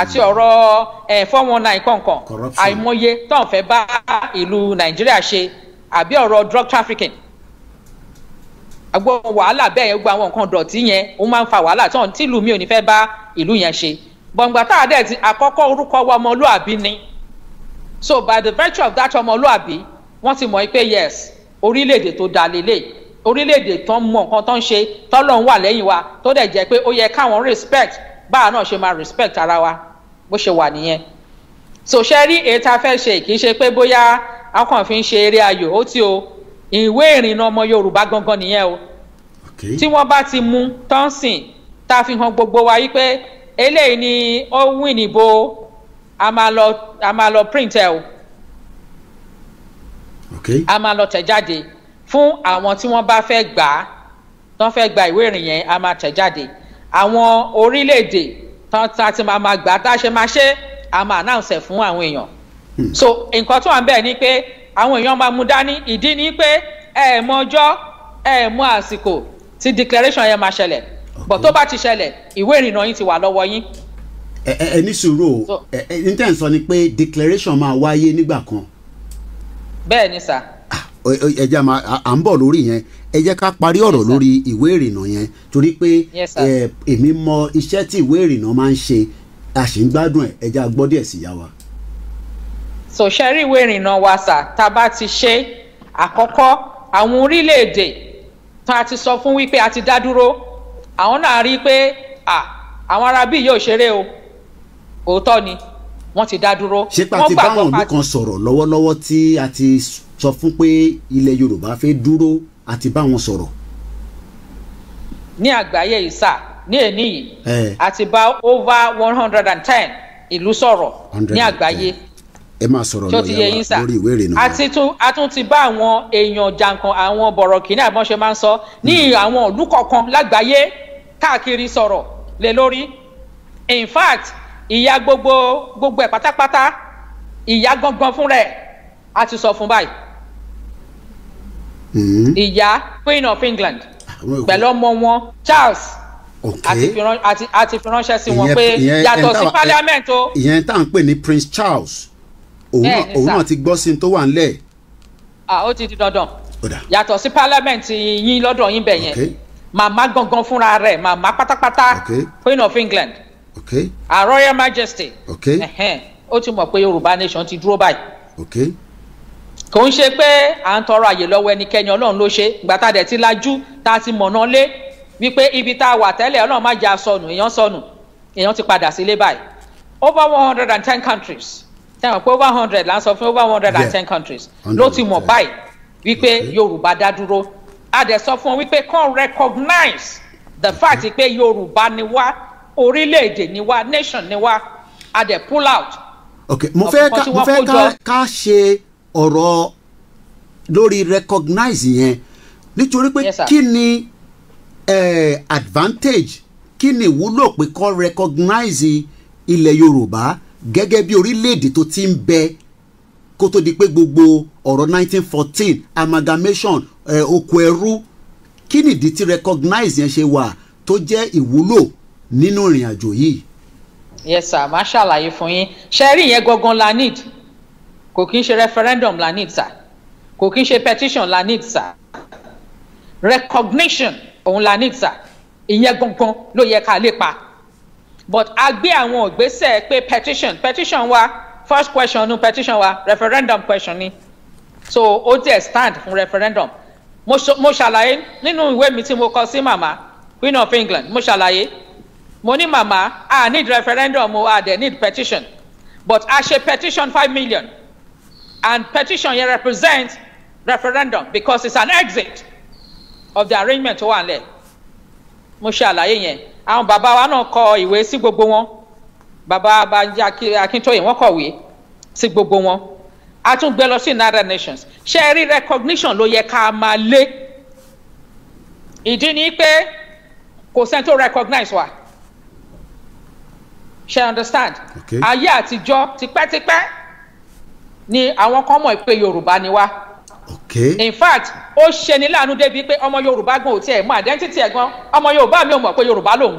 àti ọ̀rọ̀ 419 kọ̀ọ̀kan àìmọye tó ń fẹ́ bá ìlú nàìjíríà ṣe àbí ọ̀rọ̀ drug trafficking àgbọ̀ wàhálà bẹ́ẹ̀ yẹn gbogbo àwọn nǹkan dọ̀tí yẹn ó máa ń fa wàhálà tí ìlú mi ò ní fẹ́ bá ìlú yẹn ṣe gbọ̀ngbà tá a dẹ̀ ti àkọ́kọ́ orúkọ wa ọmọlúàbí ni so by the virtue of that ọmọlúàbí wọ́n ti mọ̀ pé yes orílẹ̀-èdè tó da lélẹ̀ orílẹ̀-èdè tó ń mọ nǹkan tó ń ṣe tọ́lọ́run wà lẹ́yìn wa tó dẹ̀ jẹ́ pé ó yẹ káwọn respect báà náà ṣe máa respect ara wa bó ṣe wà nìyẹn so ṣe rí èyí tá a fẹ́ ṣe kì í ṣe pé bóyá a kàn fi ń ṣe eré ayò ó ti o ìwé ìrìnnà ọmọ yorùbá gangan nìyẹn o tí wọ́n bá ti mú tọ́nsìn tá a fi hàn gbogbo wa yí pé eléyìí ni ó win ìbò a máa lọ print ẹ o a máa lọ tẹ̀ jáde fún àwọn tí wọ́n bá fẹ́ gbà á tó fẹ́ gba ìwé ìrìn yẹn a máa tẹ̀ jáde àwọn orílẹ̀-èdè tán ti máa gbà tá a ṣe máa ṣe a máa announce ẹ̀ fún àwọn èèyàn so nǹkan tó wà ń bẹ̀ ni pé àwọn èèyàn máa mú dání ìdí ni pé ẹ mọ ọjọ́ ẹ mọ àsìkò tí declaration yẹn máa ṣẹlẹ̀ but tó bá ti ṣẹlẹ̀ ìwé ìrìnnà yín ti wà lọ́wọ́ yín. ẹ ní sùúrù o ní tẹ́ ń sọ ni pé declaration máa wáyé nígbà kan. bẹ́ẹ̀ ni sà. ẹ jẹ́ à ń bọ̀ lórí yẹn ẹ jẹ́ ká parí ọ̀rọ̀ lórí ìwé ìrìnnà yẹn torí pé èmi mọ iṣẹ́ tí ìwé ìrìnnà máa ń ṣe a sì ń gbádùn ẹ̀ ẹ jẹ́ a gbọ́ díẹ̀ sí yá wa. so ṣe rí ìwé ìrìnnà wa sà tá a bá ti ṣe àkọ́kọ́ àwọn orílẹ̀-èdè tá a ti sọ fún wípé a ti dá dúró àwọn náà rí i pé àwọn arábí yóò ṣeré o òótọ́ ni wọ́n ti dá dúró. ṣé pa ti báwọn ìlú kan sọ̀rọ̀ lọ́wọ́lọ́wọ́ tí a ti sọ fún pé ilẹ̀ yorùbá fẹ́ dúró àti báwọn sọ̀rọ̀. ní àgbáyé yìí sà ní èní yìí àti bá over 110 ìlú sọ̀rọ̀ ní àgbáyé. ẹ máa sọ̀rọ̀ lórí ìwé ìrìnnà. a tún ti bá àwọn èèyàn jàǹkàn àwọn bọ̀rọ̀kìnní àbọ̀n ṣe máa ń sọ ní àwọn ìlú kọ̀ọ̀kan lágbàáyé káàkiri sọ̀rọ̀ lé lórí. in fact ìyá gbogbo ẹ̀ pátápátá ìyá gangan fún rẹ̀ a ti sọ fún báyìí. ìyá Queen of England pẹ̀lú ọmọ wọn Charles àti fi ránṣẹ́ sí wọn pé yàtọ̀ sí parliament o. ìyẹn tá à ń pè ní Prince Charles òun náà ti gbọ́ sí tó wà ńlẹ̀. ó ti di dandan yàtọ̀ sí parliament yín lọ́dọ̀ yín bẹ̀ yẹn màmá gangan fúnra rẹ̀ màmá pátápátá Queen of England her Royal Majesty ó ti mọ̀ pé Yorùbá nation ti dúró báyìí. kò ń ṣe pé à ń tọrọ àyè lọ́wọ́ ẹnikẹ́ni Ọlọ́run ló ṣe ìgbà tá a dẹ̀ ti lajú tá a ti mọ̀nà lé wípé ibi tá a wà tẹ́lẹ̀ Ọlọ́run má jẹ́ àsọnù èèyàn ti padà sílé báyìí over 110 countries tẹ́wọ̀n pé over 100 là ń sọ fún over 110 countries ló ti mọ̀ báyìí wípé Yorùbá dá dúró a dẹ̀ sọ fún wọn wípé kàn recognize the fact pé Yorùbá ni wá orílẹ̀-èdè ni wá nation ni wá a dẹ̀ pull out. mo fẹ́ ká ṣe ọ̀rọ̀ lórí recognize yẹn nítorí pé kí ni advantage kí ni ìwúlò pé kọ́ recognize ilẹ̀ Yorùbá gẹ́gẹ́ bí orílẹ̀-èdè tó ti ń bẹ kó tó di pé gbogbo ọ̀rọ̀ 1914 amalgamation oko ẹrú kí nìdí tí recognize yẹn ṣe wà tó jẹ́ ìwúlò nínú ìrìn àjò yìí. yes sir máa ṣàlàyé fún yín ṣẹ́rí yẹn gangan la need kò kí n ṣe referendum la need sir kò kí n ṣe petition la need sir recognition òun la need sir ìyẹn gangan ló yẹ ká lè pa but a gbé àwọn ìgbésẹ̀ pé petition wa first question nu petition wa referendum question ni so ó tẹ̀ stand fún referendum mo ṣàlàyé nínú ìwé mi tí mo kọ sí màmá Queen of England mo ṣàlàyé mo ní màmá I need referendum o I need petition but a ṣe petition 5 million and petition yẹn represent referendum because it's an exit of the arrangement tó wà nílẹ̀ mo ṣàlàyé yẹn àwọn bàbá wa náà kọ ìwé sí gbogbo wọn bàbá Abájá Akíntóyè wọ́n kọ̀wé sí gbogbo wọn a tún gbé lọ sí United Nations ṣe rí recognition ló yẹ ká máa lé ìdí ni pé kò sẹ́ni tó recognize wa ṣe understand ayé àtijọ́ tipẹ́tipẹ́ ni àwọn kan mọ̀ pé Yorùbá ni wá in fact ó ṣe ní láàánú débi pé ọmọ Yorùbá gan ò tiẹ̀ mọ̀ identity ẹ̀ gan ọmọ Yorùbá mi ò mọ̀ pé Yorùbá lòun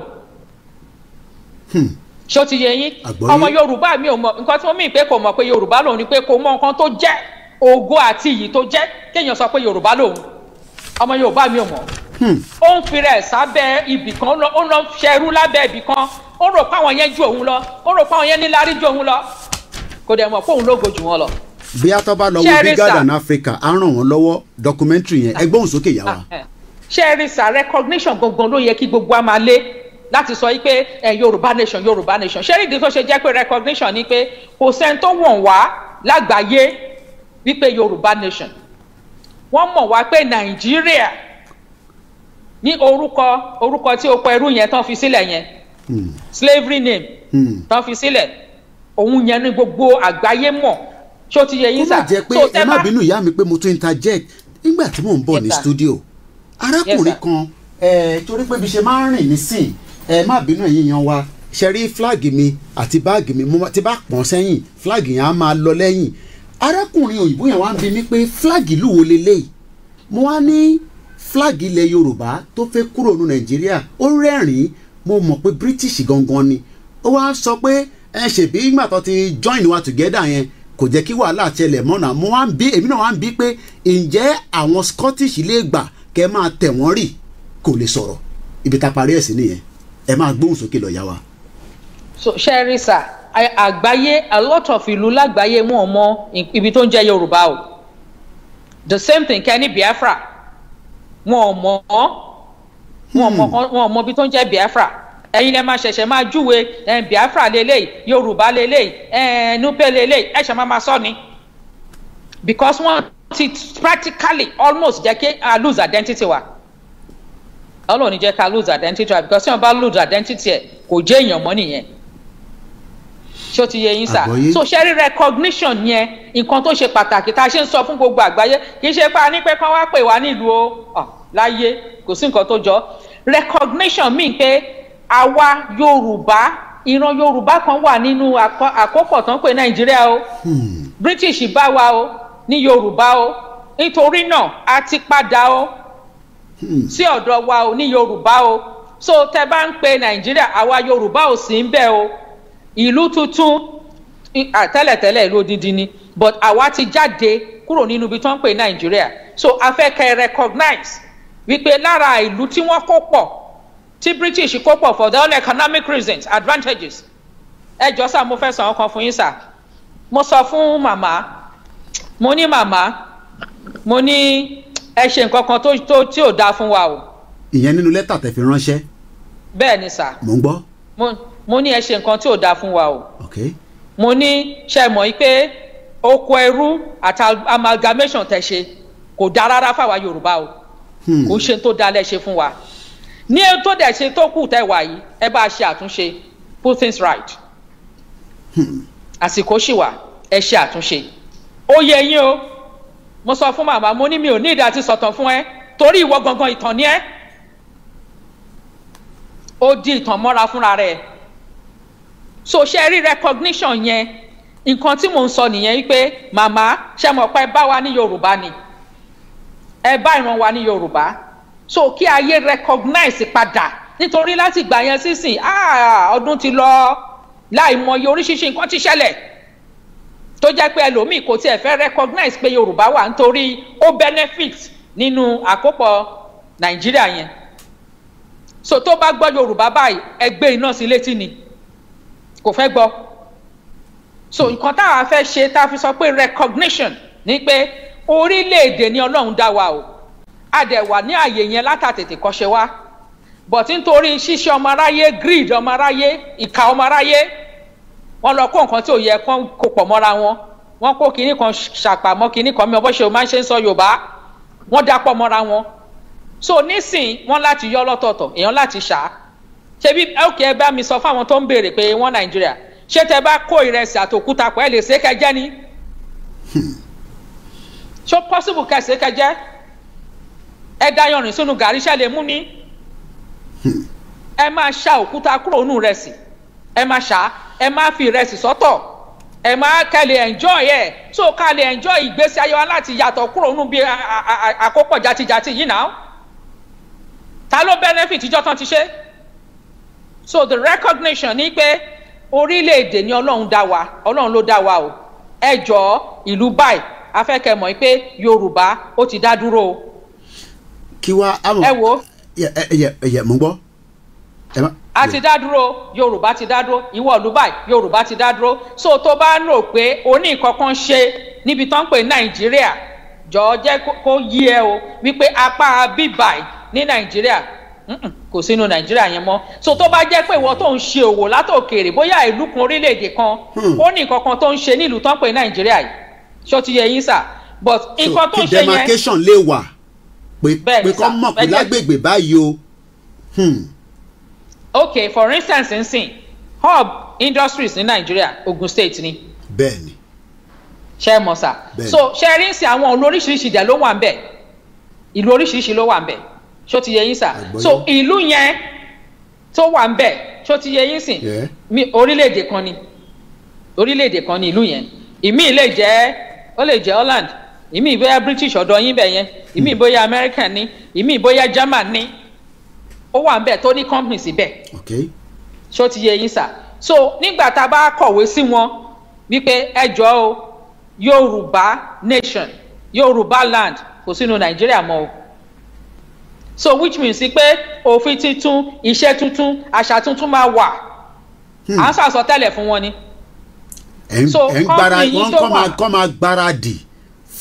ṣó ti yé yín ọmọ Yorùbá mi ò mọ nǹkan tí wọ́n mì pé kò mọ̀ pé Yorùbá lòun ni pé kò mọ nǹkan tó jẹ́ ògo àti iyì tó jẹ́ kéèyàn sọ pé Yorùbá lòun ọmọ Yorùbá mi ò mọ̀ ó ń fi rẹ̀ sábẹ́ ibì kan ó lọ ṣẹrú lábẹ́ ibì kan ó rò pé àwọn yẹn ju òun lọ ó rò pé àwọn yẹn níláárí ju òun lọ kò dẹ̀ mọ̀ pé òun lógo jù wọn lọ. bí a tọ́ bá lọ wo bigger than Africa á ràn wọ́n lọ́wọ́ documentary yẹn ẹgbẹ́ òun sókè yà wá. ṣẹ́ríṣà recognition gangan ló yẹ kí gbogbo a máa lé láti sọ pé Yorùbá nation Yorùbá nation ṣẹ́ríṣà tó ṣe jẹ́ pé recognition ni pé kò sẹ́ni tó wọ̀n wá lágbàáyé wípé Yorùbá nation wọ́n mọ̀ wá pé Nàìjíríà ní orúkọ tí ó pọ̀ ẹrú yẹn tán fi sílẹ̀ yẹn slavery name tán fi sílẹ̀ òun yẹn ní gbogbo àgbáyé mọ̀ ṣó ti yẹ yín sà. kó má jẹ́ pé ẹ má bínú ìyá mi pé mo tún interject nígbà tí mò ń bọ̀ ní studio arákùnrin kan torí pé bí ṣe máa ń rìn nísìn ẹ má bínú ẹ̀yin yan wa ṣe rí flag mi àti báàgì mi tí bá pọ̀n sẹ́yìn flag yẹn á máa lọ lẹ́yìn arákùnrin òyìnbó yẹn wá ń bi mí pé flag ìlú wo leléyìí mo wá ní flag ilẹ̀ Yorùbá tó fẹ́ kúrò ní Nàìjíríà ó rẹ́rìn-ín mo mọ̀ pé British gangan ni ó wá sọ pé ṣèbí ìgbà tó ti join wa together yẹn kò jẹ́ kí wàhálà ṣẹlẹ̀ mọ́nà mo wá ń bí èmi náà wá ń bí pé ǹjẹ́ àwọn Scottish lè gbà kẹ́ máa tẹ̀ wọ́n rì kò lè sọ̀rọ̀ ibi tá a parí ẹ̀ sí nìyẹn ẹ máa gbóhùn sókè lọ yá wa. so ṣẹ́rí sà àgbáyé a lot of ìlú lágbàáyé wọn mọ ibi tó ń jẹ́ Yorùbá o the same thing kẹ́ ní Biafra wọn mọ ibi tó ń jẹ́ Biafra ẹ̀yin lẹ máa ṣẹ̀ṣẹ̀ máa júwe Biafra lélẹ́yìí Yorùbá lélẹ́yìí Nupe lélẹ́yìí ẹ̀ ṣe máa sọ ni because wọ́n ti practically almost jẹ́ kí a lose identity wa Ọlọ́run ní jẹ́ ká lose identity wa because tí wọ́n bá lose identity ẹ̀ kò jẹ́ èèyàn mọ́ nìyẹn ṣé ó ti yé yín sà so ṣe rí recognition yẹn nǹkan tó ṣe pàtàkì tá a ṣe ń sọ fún gbogbo àgbáyé kì í ṣe pé a ní pé kán wá pè wá nílùú o láyé kò sí nǹkan tó jọ recognition mean pé àwa Yorùbá ìran Yorùbá kan wà nínú àkópọ̀ tó ń pè Nàìjíríà o British bá wa o ní Yorùbá o nítorí náà a ti padà o sí ọ̀dọ̀ wa o ní Yorùbá o so tẹ bá ń pe Nàìjíríà àwa Yorùbá ò sí ń bẹ̀ o ìlú tuntun tẹ́lẹ̀tẹ́lẹ̀ ìlú odindi ni but àwa ti jáde kúrò nínú ibi tó ń pè Nàìjíríà so a fẹ́ kẹ́ recognize wípé lára ìlú tí wọ́n kó pọ̀ tí British kó pọ̀ for their own economic reasons advantages ẹ jọ sá mo fẹ́ sọ ọkàn fún yín sá mo sọ fún màmá mo ní màmá mo ní ẹ ṣe nǹkan kan tí ò dáa fún wa o. ìyẹn nínú lẹ́tà tẹ́ fi ránṣẹ́. bẹ́ẹ̀ ni sà. mò ń gbọ́. mo ní ẹ ṣe nǹkan tí ò dáa fún wa o. okay. mo ní ṣe mọ̀ pé oko ẹrú àti amalgamation tẹ́ ṣe kò dáa rárá fáwa Yorùbá o kò ṣe tó dáa lẹ́ ṣe fún wa ní tó dẹ̀ ṣe tó kù tẹ́ wà yìí ẹ bá ṣe àtúnṣe put things right àsìkò ṣì wà ẹ ṣe àtúnṣe ó yẹ yín o mo sọ fún màmá mo ní mi ò ní ìdá ti sọ̀tàn fún ẹ torí ìwọ gangan ìtàn ni ẹ ó di ìtàn mọ́ra fúnra rẹ̀ so ṣe rí recognition yẹn nǹkan tí mò ń sọ nìyẹn wípé màmá ṣe mọ̀ pé ẹ bá wa ní Yorùbá ni ẹ bá ìran wa ní Yorùbá so kí ayé recognize padà nítorí láti gbà yẹn sísìn ọdún ti lọ láì mọye oríṣiríṣi nǹkan ti ṣẹlẹ̀ tó jẹ́ pé ẹlòmíì kò tiẹ̀ fẹ́ recognize pé Yorùbá wà nítorí ó benefit nínú àkópọ̀ Nàìjíríà yẹn so tó bá gbọ́ Yorùbá báyìí ẹgbẹ́ iná sí létí ni kò fẹ́ gbọ́ so nǹkan táwa fẹ́ ṣe tá a fi sọ pé recognition ni pé orílẹ̀-èdè ni Ọlọ́run dá wa o a dẹ̀ wà ní àyè yẹn látàtètè kọ́ṣe wá but nítorí ṣíṣe ọmọ aráyé greed ọmọ aráyé ìka ọmọ aráyé wọ́n lọ kó nǹkan tí ò yẹ kán kó pọ̀ mọ́ra wọn wọ́n kó kinní kan ṣàpamọ́ kinní kan mi ọbọ̀ ṣe o máa ń ṣe ń sọ Yorùbá wọ́n dá pọ̀ mọ́ra wọn so nísìn wọ́n láti yọ lọ́tọ̀ọ̀tọ̀ èèyàn láti ṣá ṣebí ókè ẹ bá mi sọ fáwọn tó ń béèrè pé wọ́n Nàìjíríà ṣé tẹ bá kó ìrẹsì àtòkúta pọ̀ ẹ lè ṣe é kẹjẹ ni ṣó possible kẹsì kẹjẹ ẹ dáyọrin sínú gàrí ṣẹ lè mú ní ẹ máa ṣá òkúta kúrò nù rẹsì ẹ máa ṣá ẹ máa fi ìrẹsì sọ́tọ̀ ẹ máa kẹlẹ enjoy ẹ so ká lè enjoy ìgbésí ayé wa láti yàtọ̀ kúrò nù bí àkópọ̀ jatijati yìí náà ta ló benefit ìjọ tán ti ṣe so the recognition ni pé orílẹ̀-èdè ni Ọlọ́run dá wa, Ọlọ́run ló dá wa o. Ẹ jọ̀ọ́ ìlú báyìí a fẹ́ kẹ́ mọ̀ pé Yorùbá ó ti dá dúró o. Kí wá àmọ́ ẹ wo mo gbọ́. A ti dá dúró, Yorùbá ti dá dúró, ìwọ ìlú báyìí Yorùbá ti dá dúró. So tó bá rò pé o ní nǹkan kan ṣe níbi tó ń pè Nàìjíríà, jọ̀ọ́ jẹ́ kó yí ẹ o wípé apá bíbáyìí ní Nàìjíríà kò sínú Nàìjíríà yẹn mọ́. So tó bá jẹ́ pé ìwọ tó ń ṣe òwò látòkèrè bóyá ìlú kan orílẹ̀-èdè kan ó ní nǹkan kan tó ń ṣe nílùú tó ń pè Nàìjíríà yìí, ṣó ti yẹ yín sà, but nǹkan tó ń ṣe yẹn. Demarcation lè wà pé kọ́ mọ̀ pé lágbègbè báyìí o. Okay, for instance nsìn hub industries ní Nàìjíríà Ogun State ni. Bẹ́ẹ̀ni. Ṣé mọ̀ sà. So ṣe rí sí àwọn olóríṣiríṣi dẹ̀ ló wà ń bẹ̀, ìlú oríṣiríṣi ló wà ń bẹ̀, ṣó ti yẹ yín sà. So ìlú yẹn tó wà ń bẹ̀, ṣó ti yẹ yín sìn orílẹ̀-èdè kan ni, orílẹ̀-èdè kan ni ìlú yẹn. Ìmí lè jẹ́ ó lè jẹ́ Holland, ìmí bóyá British ọ̀dọ̀ yín bẹ̀ yẹn, ìmí bóyá American ni, ìmí bóyá German ni, ó wà ń bẹ̀ tó ní company síbẹ̀. Ṣó ti yẹ yín sà. So nígbà tá a bá kọ̀wé sí wọn wípé ẹ jọ̀ọ́ o Yorùbá nation, Yorùbá land kò sínú Nàìjíríà mọ́ o. So which means pé òfin tuntun, iṣẹ́ tuntun, àṣà tuntun máa wà. À ń sàsọtẹ́lẹ̀ fún wọn ni. So wọ́n kọ́ máa gbáradì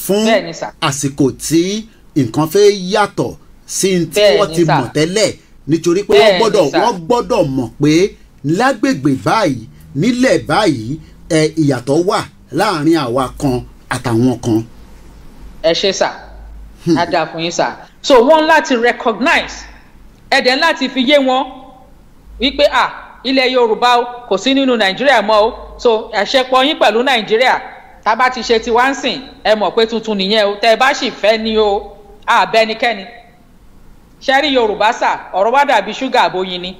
fún àsìkò tí nǹkan fẹ́ yàtọ̀ sí tí wọ́n ti mọ̀ tẹ́lẹ̀, nítorí pé wọ́n gbọ́dọ̀ mọ̀ pé lágbègbè báyìí nílẹ̀ báyìí ìyàtọ̀ wà láàrin àwa kan àtàwọn kan. Ẹ ṣe sà, á dáa fún yín sà. So wọ́n láti recognize ẹ̀dẹ̀ láti fi yé wọn wípé ilẹ̀ Yorùbá o kò sí nínú Nàìjíríà mọ́ o. So àṣepọ̀ yín pẹ̀lú Nàìjíríà tá a bá ti ṣe tiwa ń sìn ẹ mọ̀ pé tuntun nìyẹn o, tẹ́ ẹ bá sì fẹ́ ni o àbẹ́nikẹ́ni. Ṣẹ́rí Yorùbá sà, ọ̀rọ̀ wá dàbí ṣúgà àbóyin ni,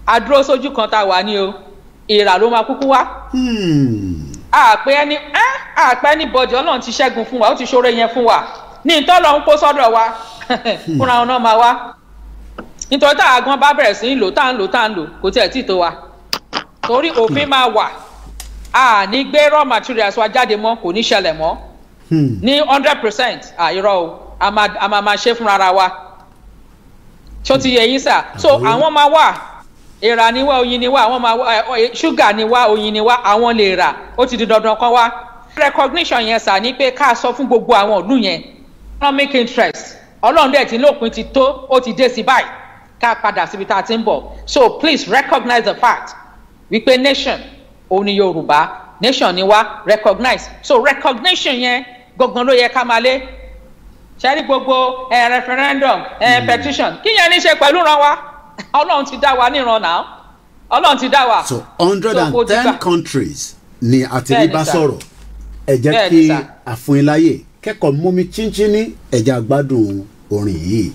a dúró sójú kan tá a wà ní o, ìrà ló máa kúkú wá. àpẹ́ ní bọ́dì Ọlọ́run ti ṣẹ́gun fún wa, ó ti ṣoore yẹn fún wa, ní ìtọ́lọ́run kó sọ́dọ̀ wa fúnra wọn náà máa wá. Nítorí tá a gan bá bẹ̀rẹ̀ sí ń lò tá ń lò kò tiẹ̀ tí tó wa, torí òfin máa wà, a ní gbé raw materials wa jáde mọ́, kò ní ṣẹlẹ̀ mọ́ ní 100%. Irọ́ o, a máa ṣe fúnra wa. Ṣó ti yẹ yín sà. So àwọn máa wà, èèrà ni wá, oyin ni wá, àwọn máa wá, ṣúgà ni wá, oyin ni wá, àwọn lè rà, ó ti di dandan kan wá. Recognition yẹn sà ní pé ká sọ fún gbogbo àwọn ìlú yẹn economic interest Ọlọ́run dẹ̀ tí lópin ti tó, ó ti dé sí báyìí, ká padà síbi tá a ti ń bọ̀. So please recognize the fact wípé nation òun ni Yorùbá, nation ni wá, recognize. So recognition yẹn gangan ló yẹ ká máa lé. Ṣẹ́rí gbogbo referendum petition kí yẹn ní ṣe pẹ̀lú ìran wa, Ọlọ́run ti dá wa níran náà, Ọlọ́run ti dá wa. So 110 countries ni àtìrí bá sọ̀rọ̀. Ẹ jẹ́ kí àfúniláyè kẹ́kọ̀ọ́ mú mi chíńchín ní ẹ̀jẹ̀ àgbádùn orin yìí.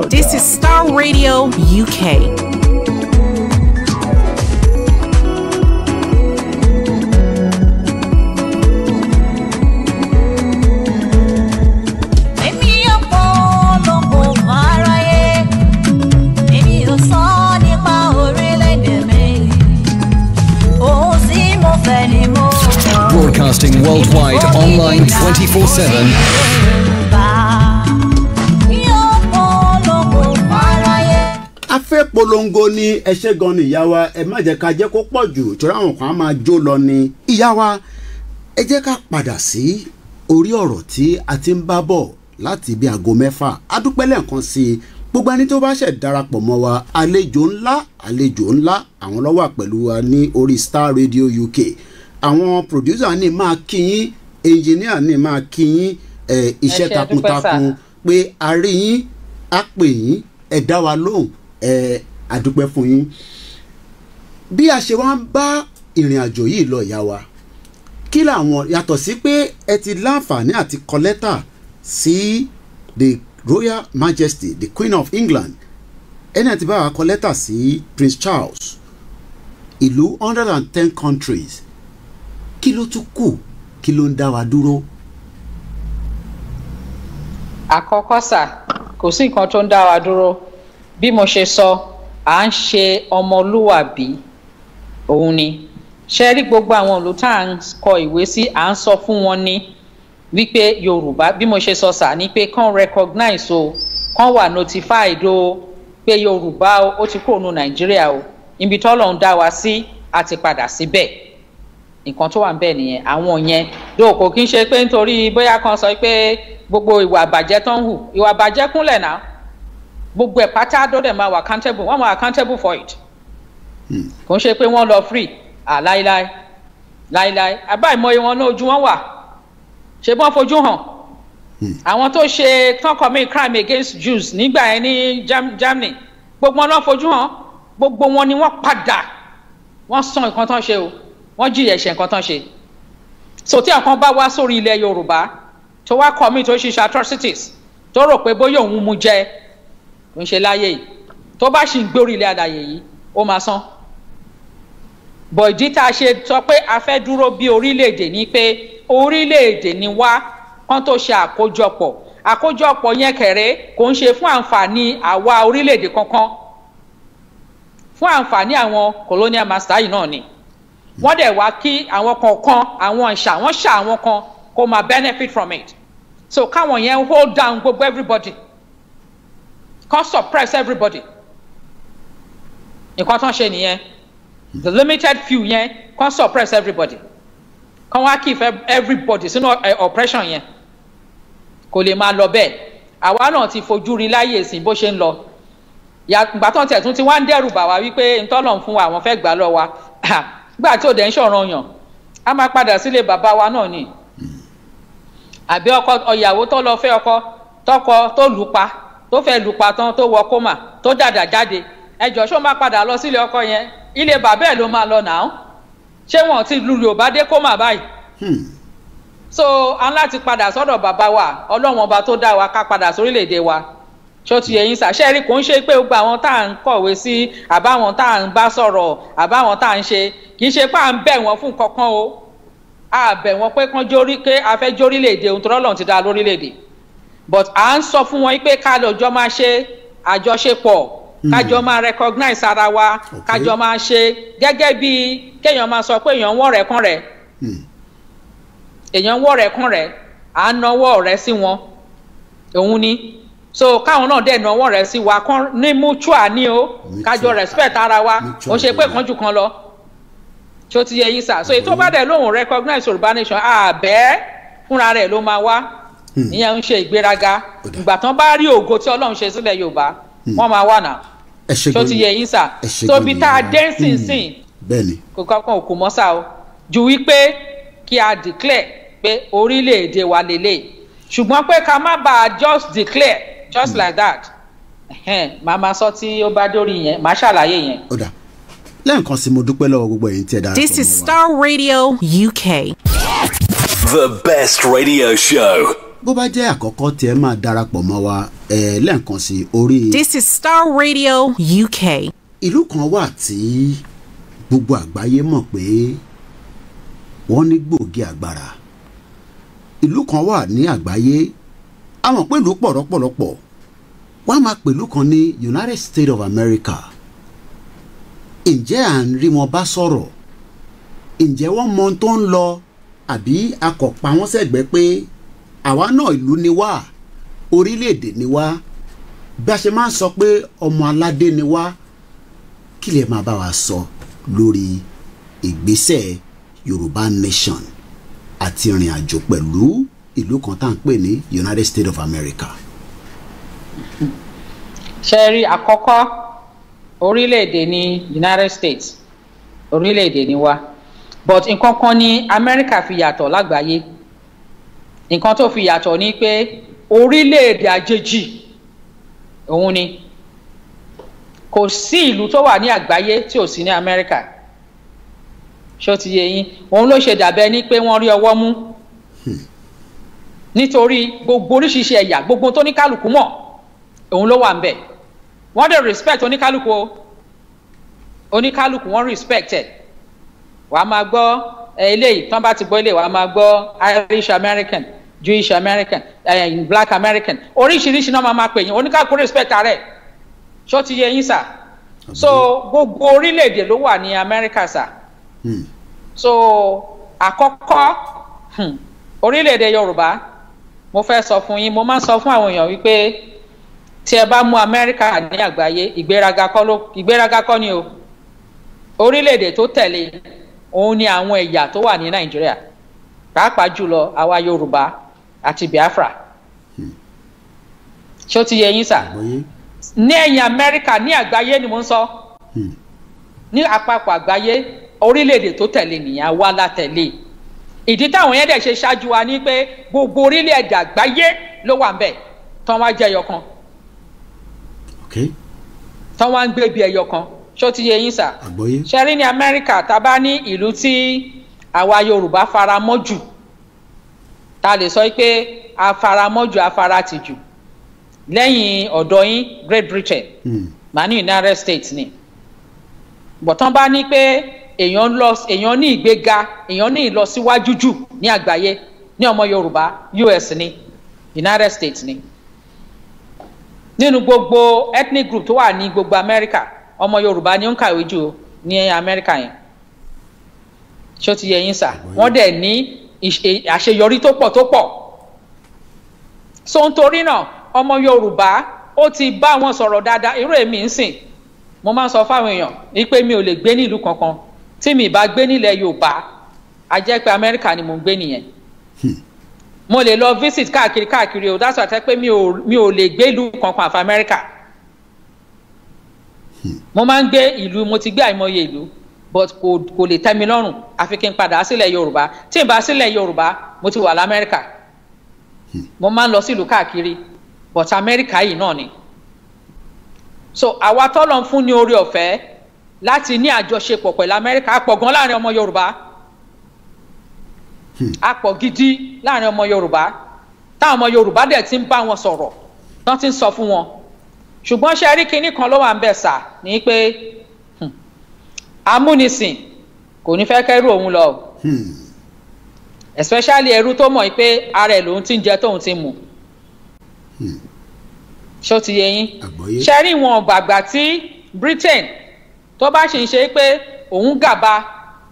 This is Star Radio UK. Broadcasting worldwide online 24/7. A fẹ́ polongo ní ẹṣẹ́ gan ni ìyá wa, ẹ má jẹ́ ká jẹ́ kó pọ̀ jù torí àwọn kan á máa jó lọ ni. Ìyá wa, ẹ jẹ́ ká padà sí orí ọ̀rọ̀ tí a ti ń bá bọ̀ láti bí aago 6. A dúpẹ́ lẹ́ẹ̀kan sí i. Gbogbo ẹni tó bá ṣẹ̀ darapọ̀ mọ́ wa, àlejò ńlá àwọn ló wà pẹ̀lú wa ní orí Star Radio UK. Àwọn producer ní máa kí yín, engineer ní máa kí yín, iṣẹ́ takuntakun pé a rí yín, a pè yín, ẹ dá wa lóhùn, a dúpẹ́ fún yín. Bí a ṣe wá ń bá ìrìn àjò yìí lọ ìyá wa, kí làwọn yàtọ̀ sí pé ẹ ti láǹfààní àti kọ lẹ́tà sí the Royal Majesty the Queen of England, ẹni àti bá wa kọ lẹ́tà sí Prince Charles, ìlú 110 countries, kí ló tún kù, kí ló ń dá wa dúró? Àkọ́kọ́ sà, kò sí nǹkan tó ń dá wa dúró bí mo ṣe sọ à ń ṣe ọmọlúwàbí òun ni ṣe rí gbogbo àwọn ìlú tá à ń kọ ìwé sí à ń sọ fún wọn ní wípé Yorùbá bí mo ṣe sọ sà ní pé kán recognize o kán wà notified o pé Yorùbá ó ti kúrò ní Nàìjíríà o ibi tọ́lọ́run dá wa sí a ti padà síbẹ̀ nǹkan tó wà ń bẹ̀ nìyẹn àwọn yẹn dóòkò kí n ṣe pé nítorí bóyá kan sọ pé gbogbo ìwà àbàjẹ́ tó ń hù ìwà àbàjẹ́ kúnlẹ̀ náà gbogbo ẹ̀ pátá tó dẹ̀ máa wà accountable wọ́n máa accountable for it kò ń ṣe pé wọ́n lọ free láíláí láíláí àbáìmọye wọn náà ojú wọn wà ṣe bọ́n fojú hàn àwọn tó ṣe tán commit crime against Jews nígbà yẹn ní Germany gbogbo wọn náà fojú hàn gbogbo wọn ni wọ́n padà wọ́n san nǹkan tán ṣe o wọ́n jìyà ẹ̀ṣẹ̀ nǹkan tán ṣe so tí àwọn kan bá wá sórí ilẹ̀ Yorùbá tó wá commit tó ṣiṣẹ́ atrocities tó rò pé bóyá òun mú jẹ kò ń ṣe láyé yìí tó bá sì ń gbé orí ilẹ̀ àlàyé yìí ó máa san bọ̀ ìdí tá a ṣe sọ pé a fẹ́ dúró bí orílẹ̀-èdè ni pé orílẹ̀-èdè ni wá kán tó ṣe àkójọpọ̀ yẹn kẹ̀rẹ́ kò ń ṣe fún àǹfààní àwa orílẹ̀-èdè kankan fún àǹfààní àwọn colonial master yìí náà ni wọ́n dẹ̀ wá kí àwọn kọ̀ọ̀kan àwọn wọ́n ṣà àwọn kan kó máa benefit from it so káwọn yẹn hold down gbogbo everybody kán suppress everybody nǹkan tó ń ṣe nìyẹn the limited few yẹn kán suppress everybody kán wá keep everybody sínú oppression yẹn kò lè máa lọ bẹ́ẹ̀ àwa náà ti fojú rí láyè ìsìn bó ṣe ń lọ ìgbà tó ń tẹ̀ tún ti wá ń dẹ́rù bà wá wípé ntọ́lọ̀ ń fún wa àwọn fẹ́ gbà lọ wa gbà tí ò dẹ̀ ń ṣọ̀ràn yàn á máa padà sílé bàbá wa náà ni àbí ọkọ ìyàwó tó lọ fẹ́ ọkọ tọkọ tó lù pa tó fẹ́ lù pa tán tó wọ kómà tó dàdà jáde ẹjọ́ ṣó máa padà lọ sílé ọkọ yẹn ilé bàbá ẹ̀ ló máa lọ nàá ṣé wọn ti lu Yorùbá dé kómà báyìí so a ń láti padà sọ́dọ̀ bàbá wa Ọlọ́run ọba tó dá wa ká padà sórílẹ̀-èdè wa ṣó ti yẹyin ṣàṣẹ́rí kò ń ṣe pé gbogbo àwọn tá à ń kọ̀wé sí àbáwọn tá à ń bá sọ̀rọ̀ àbáwọn tá à ń ṣe kì í ṣe pé à ń bẹ̀ wọ́n fún kankan o a bẹ̀ wọ́n pé kán jórí pé a fẹ́ jórílẹ̀-èdè ohun tó Ọlọ́run ti dá lórílẹ̀-èdè but à ń sọ fún wọn pé ká lọ́jọ́ máa ṣe àjọṣepọ̀ kájọ máa recognize ara wa kájọ máa ṣe gẹ́gẹ́ bí kéèyàn máa sọ pé èèyàn ń wọ́ rẹ̀ kán rẹ̀ èèyàn ń wọ́ rẹ̀ kán rẹ̀ à ń nawọ́ rẹ̀ sí wọn òun ni so káwọn náà dẹ̀ nawọ́ rẹ̀ sí wa kán ní mutual ní o kájọ respect ara wa ó ṣe pé kan jù kan lọ tí ó ti yẹ yín sà so ètò bá dẹ̀ lóhùn recognize Yorùbá nation àbẹ́ fúnra rẹ̀ ló máa wá ìyẹn ń ṣe ìgbéraga ìgbà tán bá rí ògo tí Ọlọ́run ṣe sílẹ̀ Yorùbá wọ́n máa wà náà tí ó ti yẹ yín sà tóbi tá a dé nsìnsìn kò kankan òkú mọ́ sá o ju wípé kí a declare pé orílẹ̀-èdè wa lélẹ̀ ṣùgbọ́n pé ká má bàa just declare just like that màá máa sọ tí ó bá dórí yẹn màá ṣàlàyé yẹn. lẹ́ẹ̀kan sí mo dúpẹ́ lọ́wọ́ gbogbo ẹ̀yin tí ẹ dára. This is Star Radio UK. The best radio show. bó bá jẹ́ àkọ́kọ́ tí ẹ máa darapọ̀ mọ́ wa lẹ́ẹ̀kan sí orí. This is Star Radio UK. ìlú kan wà tí gbogbo àgbáyé mọ̀ pé wọ́n ní gbòógì agbára ìlú kan wà ní àgbáyé a mọ̀ pé ìlú pọ̀ rọ́pọ̀lọpọ̀ wọ́n á máa pèlú kan ní United States of America ǹjẹ́ à ń rí wọn bá sọ̀rọ̀ ǹjẹ́ wọ́n mọ ohun tó ń lọ àbí a kò pa wọ́n sẹ́gbẹ́ pé àwa náà ìlú ni wá orílẹ̀-èdè ni wá bí a ṣe máa ń sọ pé ọmọ aládé ni wá kí lè máa bá wa sọ lórí ìgbésẹ̀ Yorùbá nation àti ìrìn àjò pẹ̀lú ìlú kan tá à ń pè ní United States of America. ṣe rí àkọ́kọ́ orílẹ̀-èdè ní United States orílẹ̀-èdè ni wá but nǹkan kan ní America fi yàtọ̀ lágbàáyé nǹkan tó fi yàtọ̀ ni pé orílẹ̀-èdè àjèjì òun ni kò sí ìlú tó wà ní àgbáyé tí ò sí ní America ṣó ti yé yín òun ló ṣe dàbẹ́ ní pé wọ́n rí ọwọ́ mú nítorí gbogbo oríṣiríṣi ẹ̀yà gbogbo tó ní kálukú mọ̀ òun ló wà ń bẹ̀ wọ́n dẹ̀ respect oníkálukú o oníkálukú wọ́n respect ẹ̀ wàá máa gbọ́ eléyìí tán bá ti gbọ́ eléyìí wàá máa gbọ́ Irish American Jewish American Black American oríṣiríṣi náà máa pè yín oníkálukú respect rẹ̀ ṣó ti yé yín sà so gbogbo orílẹ̀-èdè ló wà ní Amẹ́ríkà sà so àkọ́kọ́ orílẹ̀-èdè Yorùbá mo fẹ́ sọ fún yín mo máa ń sọ fún àwọn èèyàn wípé tí ẹ bá mú Amẹ́ríkà ní àgbáyé ìgbéraga kọ́ ni o orílẹ̀-èdè tó tẹ̀lé òun ni àwọn ẹ̀yà tó wà ní Nàìjíríà pàápàá jùlọ àwa Yorùbá àti Biafra ṣó ti yé yín sà ní ẹ̀yìn Amẹ́ríkà ní àgbáyé ni mo ń sọ ní àpapọ̀ àgbáyé orílẹ̀-èdè tó tẹ̀lé nìyẹn wá látẹ̀lé ìdí táwọn yẹn dẹ̀ ṣe ṣáájú wa ní pé gbogbo orílẹ̀-èdè àgbáyé ló wà ń bẹ̀ tán wá jẹ́ ẹyọ kan tán wá ń gbé bí ẹyọ kan ṣó ti yé yín sà ṣe rí ní Amẹ́ríkà tá a bá ní ìlú tí àwa Yorùbá fara mọ́ jù ta lè sọ pé a fara mọ́ jù a fara tì jù lẹ́yìn ọ̀dọ̀ yín Great Britain mà ní United States ni bọ̀tán bá ní pé èèyàn ní ìgbéga èèyàn ní ìlọsíwájú jù ní àgbáyé ní ọmọ Yorùbá US ni United States ni nínú gbogbo ethnic group tó wà ní gbogbo Amẹ́ríkà ọmọ Yorùbá ni ó ń kàwé jù ní Amẹ́ríkà yẹn ṣó ti yé yín sà wọ́n dẹ̀ ní àṣeyọrí tó pọ̀ so nítorí náà ọmọ Yorùbá ó ti bá wọn sọ̀rọ̀ dáadáa irú èmi ń sìn mo máa ń sọ fáwọn èèyàn wípé mi ò lè gbé nílùú kankan tí mi bá gbé nílẹ̀ Yorùbá a jẹ́ pé Amẹ́ríkà ni mo ń gbé nìyẹn mo lè lọ visit káàkiri o that's why I pé mi ò lè gbé ìlú kankan àfi Amẹ́ríkà mo máa ń gbé ìlú mo ti gbé àìmọye ìlú but kò lè tẹ́ mi lọ́rùn àfi kí n padà sílẹ̀ Yorùbá tí n bá sílẹ̀ Yorùbá mo ti wà l'Amẹ́ríkà mo máa ń lọ sílùú káàkiri but Amẹ́ríkà yìí náà ni so àwa tọ́lọ̀ ń fún ní oore ọ̀fẹ́ láti ní àjọṣepọ̀ pẹ̀lú Amẹ́ríkà á pọ̀ gan láàrin ọmọ Yorùbá á pọ̀ gidi láàrin ọmọ Yorùbá táwọn ọmọ Yorùbá dẹ̀ ti ń bá wọn sọ̀rọ̀ tán ti ń sọ fún wọn ṣùgbọ́n ṣe rí kinní kan ló wà ń bẹ̀ sà ní pé amúnisìn kò ní fẹ́ kẹ́rù òun lọ especially ẹrú tó mọ̀ pé ara ẹ̀ lòun ti ń jẹ tóun ti mú ṣó ti yé yín ṣe rí wọn gbàgbà tí Britain tó bá ṣe ń ṣe pé òun gàba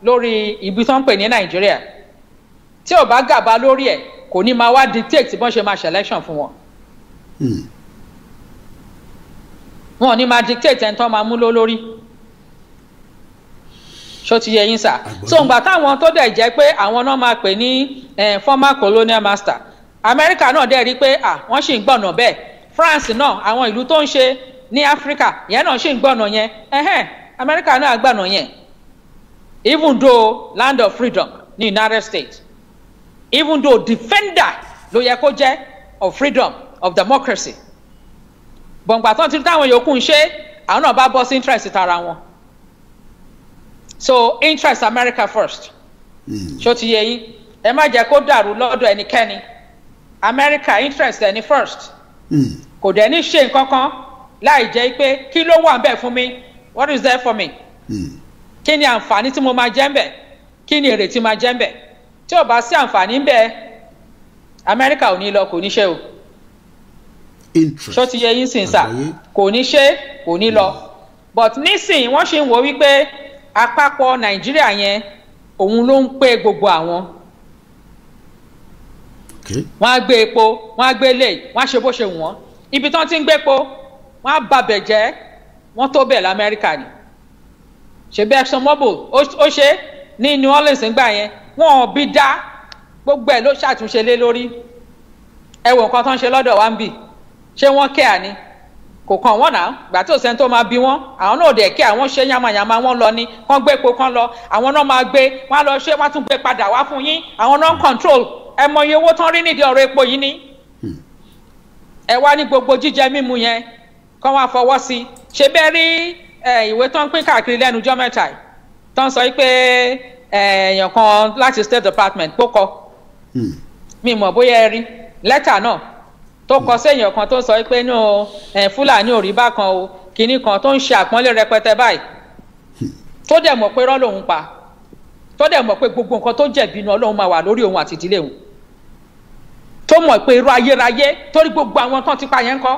lórí ibi tó ń pè ní Nàìjíríà tí ò bá gàba lórí ẹ̀ kò ní máa wá dictate bọ́n ṣe máa ṣe election fún wọn wọn ò ní máa dictate ẹni tó máa mú lórí ṣó ti yé yín sà so ǹgbà táwọn tó dẹ̀ jẹ́ pé àwọn náà máa pè ní former colonial master Amẹ́ríkà náà dẹ̀ rí pé wọ́n sì ń gbọ̀nà bẹ́ẹ̀ France náà àwọn ìlú tó ń ṣe ní Africa yẹn náà sì ń gbọ̀nà yẹn Amẹ́ríkà náà gbọ̀nà yẹn even though land of freedom ní United States even though defender ló yẹ kó jẹ́ of freedom of democracy bọ̀ǹgbà tán ti táwọn yòókù ń ṣe àwọn náà bá bọ́ sí interest tara wọn so interest America first ṣó ti yé yín ẹ má jẹ́ kó dàrú lọ́dọ̀ ẹnikẹ́ni America interest ẹni first kò dẹ̀ ní ṣe nǹkan kan láì jẹ́ pé kí ló wà ń bẹ̀ fún mi what is there for me kí ni àǹfààní tí mo máa jẹ́ ń bẹ̀ kí ni èrè tí máa jẹ́ ń bẹ̀ tí ò bá sí àǹfààní ń bẹ̀ America ò ní lọ kò ní ṣe o ṣó ti yé yín sìn sà kò ní ṣe kò ní lọ but nísìn wọ́n ṣe ń wò wípé àpapọ̀ Nàìjíríà yẹn òun ló ń pé gbogbo àwọn wọ́n á gbé epo wọ́n á gbé lè wọ́n á ṣe bó ṣe wọ́n ibi tán ti ń gbé epo wọ́n á babẹ̀ jẹ́ wọ́n tó bẹ̀ l'Amẹ́ríkà ni ṣebí ExxonMobil ó ṣe ní New Orleans ńgbà yẹn wọ́n ò bí dá gbogbo ẹ̀ ló ṣàtúnṣe lé lórí ẹ wo nǹkan tó ń ṣe lọ́dọ̀ wa ń bì ṣé wọ́n kẹ́ àní kò kàn wọ́n náà gbà tó sẹ́ni tó máa bí wọ́n àwọn náà dẹ̀ kí àwọn ṣe yamayama wọ́n lọ ní kán gbé epo kán lọ àwọn náà máa gbé wọ́n á lọ ṣe wọ́n á tún gbé padà wá fún yín àwọn náà ń control ẹ mọ iye owó tán rí nídìí ọ̀rọ̀ epo yìí ni ẹ wá ní gbogbo jíjẹ mímu yẹn kán wá fọwọ́ sí ṣe bẹ́ẹ̀ rí ìwé tán ń pín káàkiri lẹ́nu ọjọ́ mẹ́ta yìí tán sọ pé èèyàn kan láti State Department kó kọ mi mọ̀ bóyá ẹ rí lẹ́tà náà tó kọ séèyàn kan tó sọ pé inú Fúlàní ò rí bákan o kinní kan tó ń ṣe àpọ́nlé rẹpẹtẹ báyìí tó dẹ̀ mọ̀ pé irọ́ lòun pa tó dẹ̀ mọ̀ pé gbogbo nǹkan tó jẹ̀bi inú Ọlọ́run máa wà lórí òun àti ìdílé òun tó mọ̀ pé irọ́ ayérayé torí gbogbo àwọn tán ti pa yẹn kọ́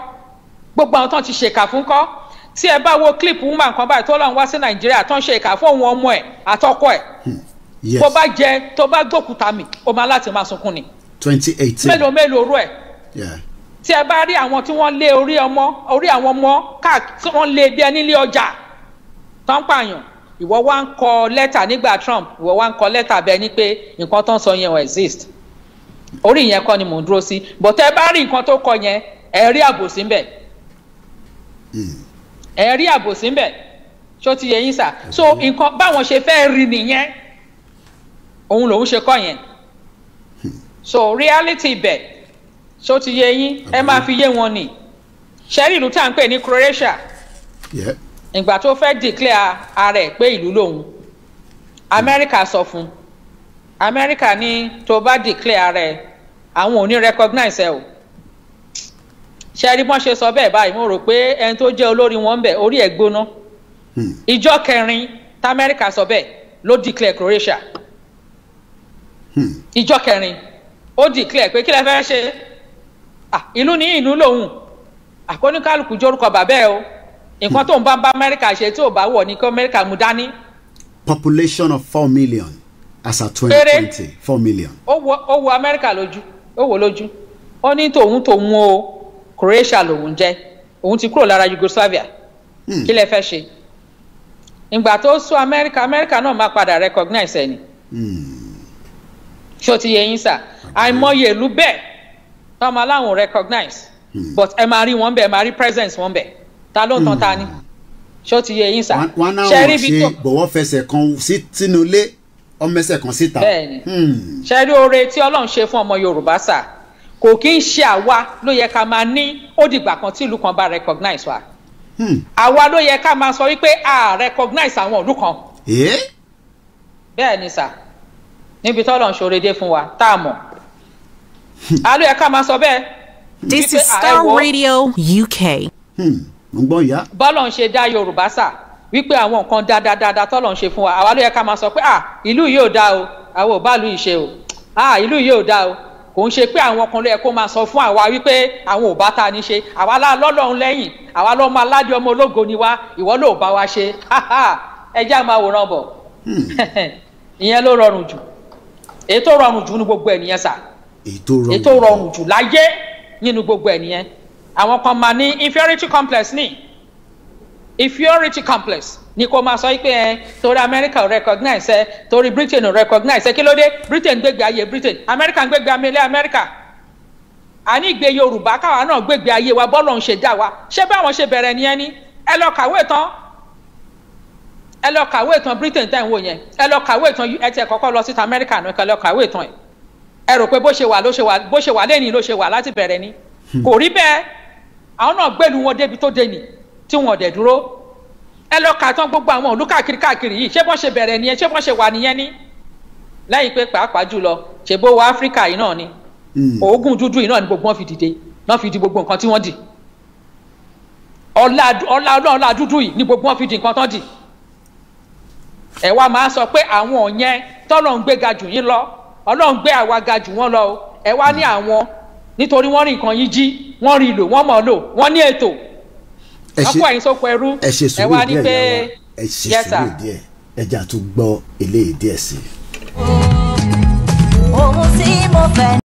gbogbo àwọn tán ti ṣèkà fún kọ́ tí ẹ bá wo clip woman kan báyìí tó lọ́n wá sí Nàìjíríà tó ń ṣe ìkà fún òun ọmọ ẹ̀ àtọkọ ẹ̀ bó bá jẹ tó bá gbókúta mi ó máa láti máa sunkún ni. 2018 mélòó rú ẹ̀ tí ẹ bá rí àwọn tí wọ́n lé orí àwọn ọmọ káàkiri wọ́n lé bí ẹni lé ọjà tó ń pààyàn ìwọ wá ń kọ lẹ́tà nígbà Trump ìwọ wá ń kọ lẹ́tà bẹ́ẹ̀ ni pé nǹkan tó ń sọ yẹn ò exist orí yẹn kọ́ ni mò ń dúró sí but ẹ bá rí nǹkan tó kọ yẹn ẹ rí àbòsí ń bẹ ẹ rí àbòsí ń bẹ ṣó ti yẹ yín sà so nǹkan báwọn ṣe fẹ́ rí nìyẹn òun lòun ṣe kọ́ yẹn so reality bẹ̀ ṣó ti yẹ yín ẹ máa fi yé wọn ni ṣẹ́rí ìlú tá à ń pè ní Croatia ìgbà tó fẹ́ declare ara ẹ̀ pé ìlú lòun Amẹ́ríkà sọ fún Amẹ́ríkà ní tó bá declare ara ẹ̀ àwọn ò ní recognize ẹ o ṣẹ́rí bọ́n ṣe sọ bẹ́ẹ̀ báyìí mo rò pé ẹni tó jẹ́ olórí wọn bẹ̀ orí ẹ̀ gbóná ìjọ kẹrin t'Amẹ́ríkà sọ bẹ́ẹ̀ ló declare Croatia ìjọ kẹrin ó declare pé kí lẹ fẹ́ ṣe ìlú ní ìlú lòun àkóníkálùkù jórúkọ bàbá ẹ o nǹkan tó ń bá Amẹ́ríkà ṣe tí ò bá wọ̀ ní kí Amẹ́ríkà mú dání. population of 4 million as at 2020 4 million. ó wo Amẹ́ríkà lójú ó wò lójú ó ní tòun o Croatia lòun jẹ́ òun ti kúrò lára Yugoslavia kí lẹ fẹ́ ṣe ìgbà tó sún Amẹ́ríkà náà máa padà recognize ẹni ṣó ti yẹ yín sà àìmọye ìlú bẹ́ẹ̀ tọ́mọ aláwọn recognize but ẹ máa rí wọn bẹ́ẹ̀ ẹ máa rí presence wọn bẹ́ẹ̀ ta ló ń tan ta ni ṣó ti yẹ yín sà wọn náà wọn ṣe bọ̀wọ́ fẹsẹ̀ kan sínú ilé ọmọọsẹ̀ kan síta. bẹ́ẹ̀ni ṣe rí oore tí Ọlọ́run ṣe fún ọmọ Yorùbá sà kò kí ń ṣe àwa ló yẹ ká máa ní ó dìgbà kan tí ìlú kan bá recognize wa àwa ló yẹ ká máa sọ wípé a recognize àwọn ìlú kan bẹ́ẹ̀ni sà níbi tọ́lọ́run ṣoore dé fún wa tá a mọ̀ a ló yẹ ká máa sọ bẹ́ẹ̀. This is Star Radio UK. bọ́lọ̀ ń ṣe dá Yorùbá sà wípé àwọn nǹkan dáadáa tọ́lọ̀ ń ṣe fún wa àwa ló yẹ ká máa sọ pé ìlú yìí ò dáa o àwọn ò bá ìlú yìí ṣe o ìlú yìí ò dáa o kò ń ṣe pé àwọn kan ló yẹ kó máa sọ fún àwa wípé àwọn ò bá ta ni ṣe àwa lọ́lọ́run lẹ́yìn àwa lọ́mọ aládé ọmọ ológo ni wá ìwọ ló bá wa ṣe ẹ já máa wòran bọ̀ ìyẹn ló rọrùn jù èyí tó rọrùn jù ní gbogbo ẹ̀ nìyẹn sà èyí tó rọrùn jù láyé nínú gbogbo ẹ̀ nìyẹn àwọn kan máa ní inferiority complex ní inferiority complex ni kò máa sọ pé torí America ò recognize ẹ torí Britain ò recognize ẹ kí ló dé Britain gbégbé ayé Britain America gbégbé amílẹ̀ America àní ìgbé Yorùbá káwa náà gbégbé ayé wa bọ́lọ̀ ń ṣe dá wa ṣé báwọn ṣe bẹ̀rẹ̀ nìyẹn ni ẹ lọ kàwé tán Britain tẹ̀ ń wò yẹn ẹ lọ kàwé tán ẹ tiẹ̀ kọ́kọ́ lọ sí America náà ẹ lọ kàwé tán ẹ rò pé bó ṣe wà lẹ́ni ló ṣe wà láti bẹ̀rẹ̀ ni kò rí bẹ́ẹ̀ àwọn náà gbèlú wọn débi tó dé ni tí wọn dẹ̀ dúró ẹ lọ kà tán gbogbo àwọn òlú káàkiri yìí ṣé bọ́n ṣe bẹ̀rẹ̀ nìyẹn ṣé bọ́n ṣe wà nìyẹn ni lẹ́yìn pé pàápàá jùlọ ṣe bó wọ Áfíríkà yìí náà ni oògùn dúdú yìí náà ni gbogbo wọn fi dìde náà fi di gbogbo nǹkan tí wọ́n dì ọlá dúdú yìí ni gbogbo wọn fi di nǹkan tán dì ẹ wá máa sọ pé àwọn yẹn tọ́lọ̀ ń gbé ga jù yín lọ Ọlọ́run gbé àwa ga jù wọ́n lọ ẹ wá ní àwọn nítorí wọ́n rí nǹkan yìí jí wọ́n rí lò wọ́n mọ̀ lò wọ́n ní ètò ọkọ̀ ẹ̀yìn sóko ẹrú ẹ wá ní pé ẹ ṣe sùúrù díẹ̀ ẹja tún gbọ́ eléyìí díẹ̀ sí i. ohun tí mo fẹ́